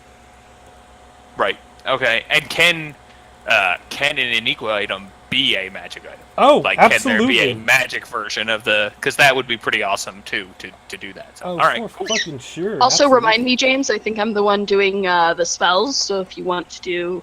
Right. Okay. And can an Iniqua item be a magic item?
Oh,
Like,
absolutely.
can there be a magic version of the? Because that would be pretty awesome too to do that. So,
Oh,
all right.
for fucking sure.
Also,
absolutely.
remind me, James. I think I'm the one doing the spells. So if we want to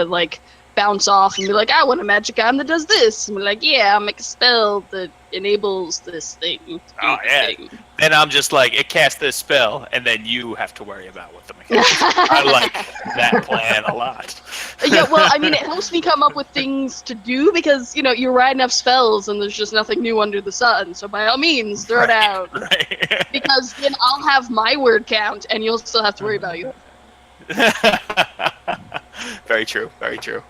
like bounce off and be like, I want a magic item that does this, and we're like, yeah, I'll make a spell that enables this thing. To do
Oh,
this
yeah.
thing.
Then I'm just like, it casts this spell, and then you have to worry about what the mechanics are. I like that plan a lot.
Yeah, well, I mean, it helps me come up with things to do because you write enough spells and there's just nothing new under the sun. So by all means, throw it out.
Right.
Because then I'll have my word count, and you'll still have to worry about yours.
Very true. Very true.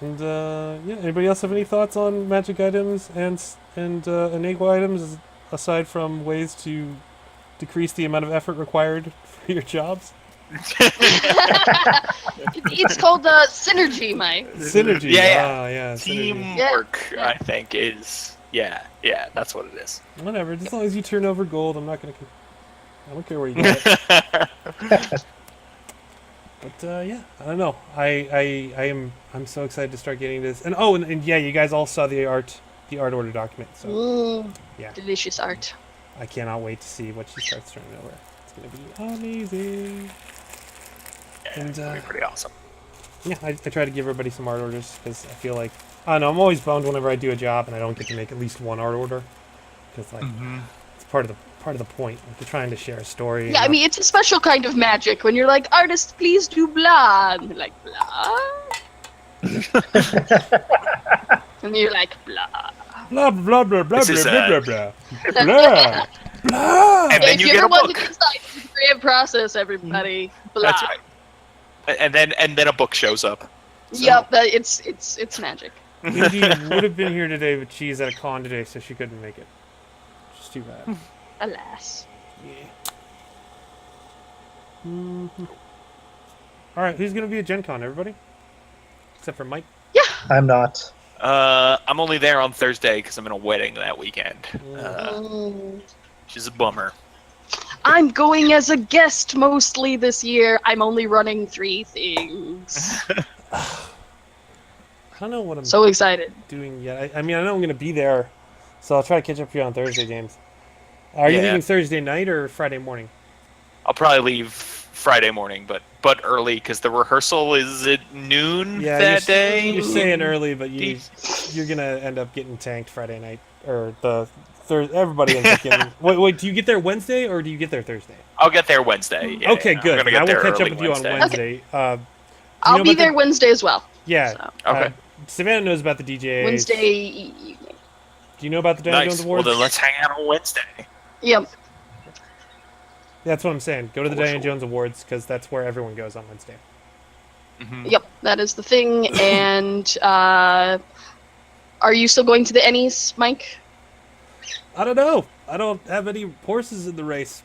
And yeah, anybody else have any thoughts on magic items and Iniqua items aside from ways to decrease the amount of effort required for your jobs?
It's called synergy, Mike.
Synergy.
Yeah.
Yeah, synergy.
Teamwork,
Yeah.
I think, is yeah. That's what it is.
Whatever. As long as you turn over gold, I'm not gonna I don't care where you get it. But yeah, I don't know. I'm so excited to start getting this. And yeah, you guys all saw the art order document. So yeah,
Delicious art.
I cannot wait to see what she starts turning over. It's gonna be amazing.
Yeah,
And
it's gonna be pretty awesome.
yeah, I try to give everybody some art orders because I feel like I don't know. I'm always bummed whenever I do a job and I don't get to make at least one art order because like it's part of the point. Like, you're trying to share a story.
Yeah, I mean, it's a special kind of magic when you're like, artist, please do blah. And they're like, blah? And you're like, blah.
blah blah blah blah
This is,
blah blah blah blah blah blah.
And then
If
you
you
get
ever
a
want to
book.
decide the creative process, everybody, blah.
That's right. And then a book shows up. So.
Yep, it's magic.
Indy would have been here today, but she's at a con today, so she couldn't make it. Just too bad.
Alas.
Yeah. All right, who's gonna be at Gen Con? Everybody, except for Mike.
I'm not.
I'm only there on Thursday because I'm in a wedding that weekend. Which is a bummer.
I'm going as a guest mostly this year. I'm only running 3 things.
I don't know what I'm
So excited.
doing yet. I mean, I know I'm gonna be there, so I'll try to catch up here on Thursday, James. Are you
Yeah.
leaving Thursday night or Friday morning?
I'll probably leave Friday morning, but early because the rehearsal is at noon that day.
You're saying early, but you're gonna end up getting tanked Friday night or the Thursday. Everybody ends up getting. Wait, do you get there Wednesday or do you get there Thursday?
I'll get there Wednesday. Yeah,
Okay,
I'm
good.
gonna
I
get
will
there
catch up
early
with you on
Wednesday.
Wednesday.
I'll be there Wednesday as well.
Yeah.
So.
Okay.
Savannah knows about the DJs.
Wednesday evening.
Do you know about the Diana
Nice.
Jones
Well,
Awards?
then let's hang out on Wednesday.
Yep.
That's what I'm saying. Go to the
For
Diana
sure.
Jones Awards because that's where everyone goes on Wednesday.
Yep, that is the thing. And are you still going to the Ennies, Mike?
I don't know. I don't have any horses in the race,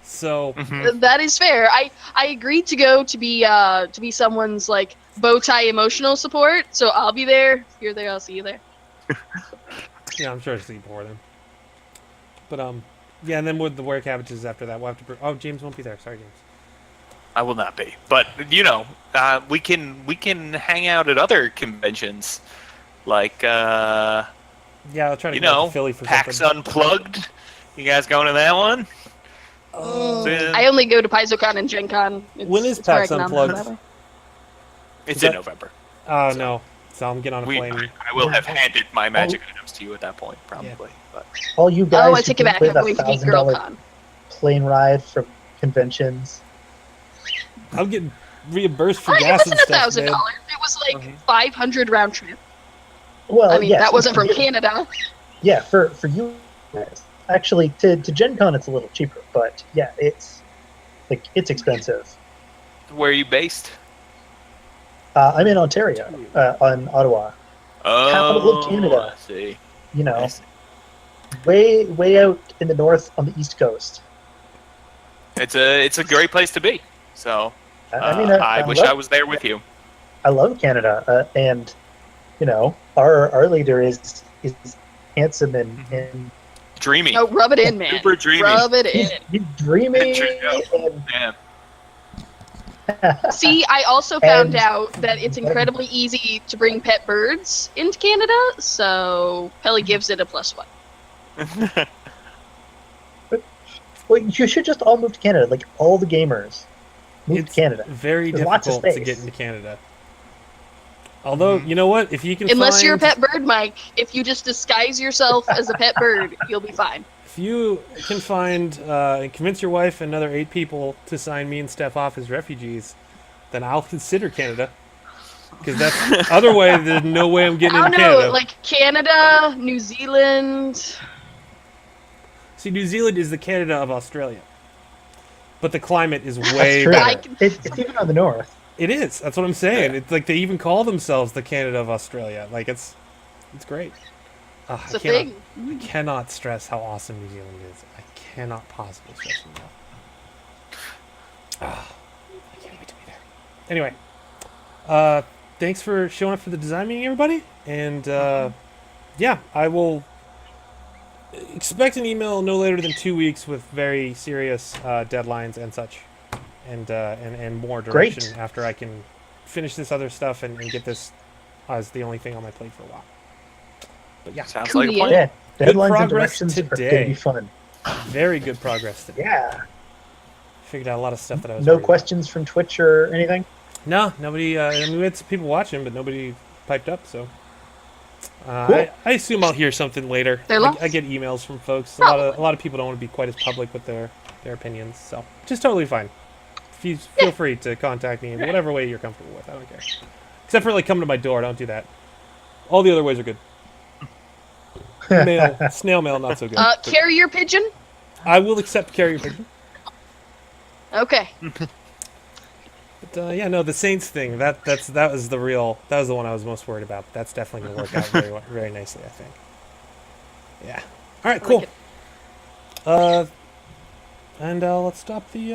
so
That is fair. I agreed to go to be someone's like bow tie emotional support, so I'll be there. If you're there, I'll see you there.
yeah, I'm sure I'll see you before then. But yeah, and then with the Were Cabbages after that, we'll have to. Oh, James won't be there. Sorry, James.
I will not be, but we can hang out at other conventions, like
Yeah, I'll try to go out to Philly for
PAX
something.
Unplugged. You guys going to that one?
I only go to PaizoCon and Gen Con.
When is
it's where I
PAX
can
Unplugged?
whatever.
It's
that-
in November.
Oh no, so I'm getting on a plane.
I will have handed my magic items to you at that point, probably. But
All you guys
Oh, I
who
take it back.
live
I'm going to Geek Girl
$1,000
Con.
plane ride from conventions.
I'm getting reimbursed for
It
gas and
wasn't
stuff,
$1,000.
man.
It was like 500 round trip.
Well,
I mean,
yes,
that wasn't from Canada.
Yeah, for you guys. Actually, to Gen Con it's a little cheaper, but yeah, it's expensive.
where are you based?
I'm in Ontario, on Ottawa. Capital of Canada.
I see.
You
I
know,
see.
way out in the north on the east coast.
It's a great place to be. So
I mean,
I wish
love,
I was there with you.
I love Canada, and you know, our leader is handsome and
Dreamy.
No, rub it in, man.
Super dreamy.
Rub it in.
he's dreamy.
Yeah.
And,
Yeah.
See, I also found
And-
out that it's incredibly easy to bring pet birds into Canada, so Pelly gives it a +1.
well, you should just all move to Canada. Like all the gamers, move
It's
to Canada.
very
There's lots of
difficult to
space.
get into Canada. Although, you know what? If you can
Unless
find,
you're a pet bird, Mike, if you just disguise yourself as a pet bird, you'll be fine.
if you can find and convince your wife and another 8 people to sign me and Steph off as refugees, then I'll consider Canada. Because that's other way. There's no way I'm getting
I
into
don't know,
Canada.
like Canada, New Zealand.
See, New Zealand is the Canada of Australia, but the climate is
That's
way
true.
better.
It's even on the north.
It is. That's what I'm saying.
Yeah.
It's like they even call themselves the Canada of Australia. Like it's great.
It's a thing.
I cannot stress how awesome New Zealand is. I cannot possibly stress enough. I can't wait to be there. Anyway, thanks for showing up for the design meeting, everybody. And yeah, I will expect an email no later than 2 weeks with very serious deadlines and such, and more direction
Great.
after I can finish this other stuff and get this as the only thing on my plate for a while. But yeah,
Sounds like a
Cool,
plan.
Yeah,
Good
deadlines and
progress
directions are going to
today.
be fun.
very good progress today.
Yeah.
Figured out a lot of stuff that I was
No
worried
questions from Twitch or anything?
about. No, nobody. I mean, we had some people watching, but nobody piped up. So
Cool.
I assume I'll hear something later.
They're lost.
I get emails from folks.
Probably.
A lot of people don't want to be quite as public with their opinions, so which is totally fine. Feel free to contact me in whatever way you're comfortable with. I don't care. Except for like coming to my door, don't do that. All the other ways are good. Snail mail, not so good. But
Carrier pigeon?
I will accept carrier pigeon.
Okay.
But yeah, no, the Saints thing. That was the one I was most worried about. That's definitely gonna work out very nicely, I think. Yeah. All right,
I
cool.
like it.
And let's stop the.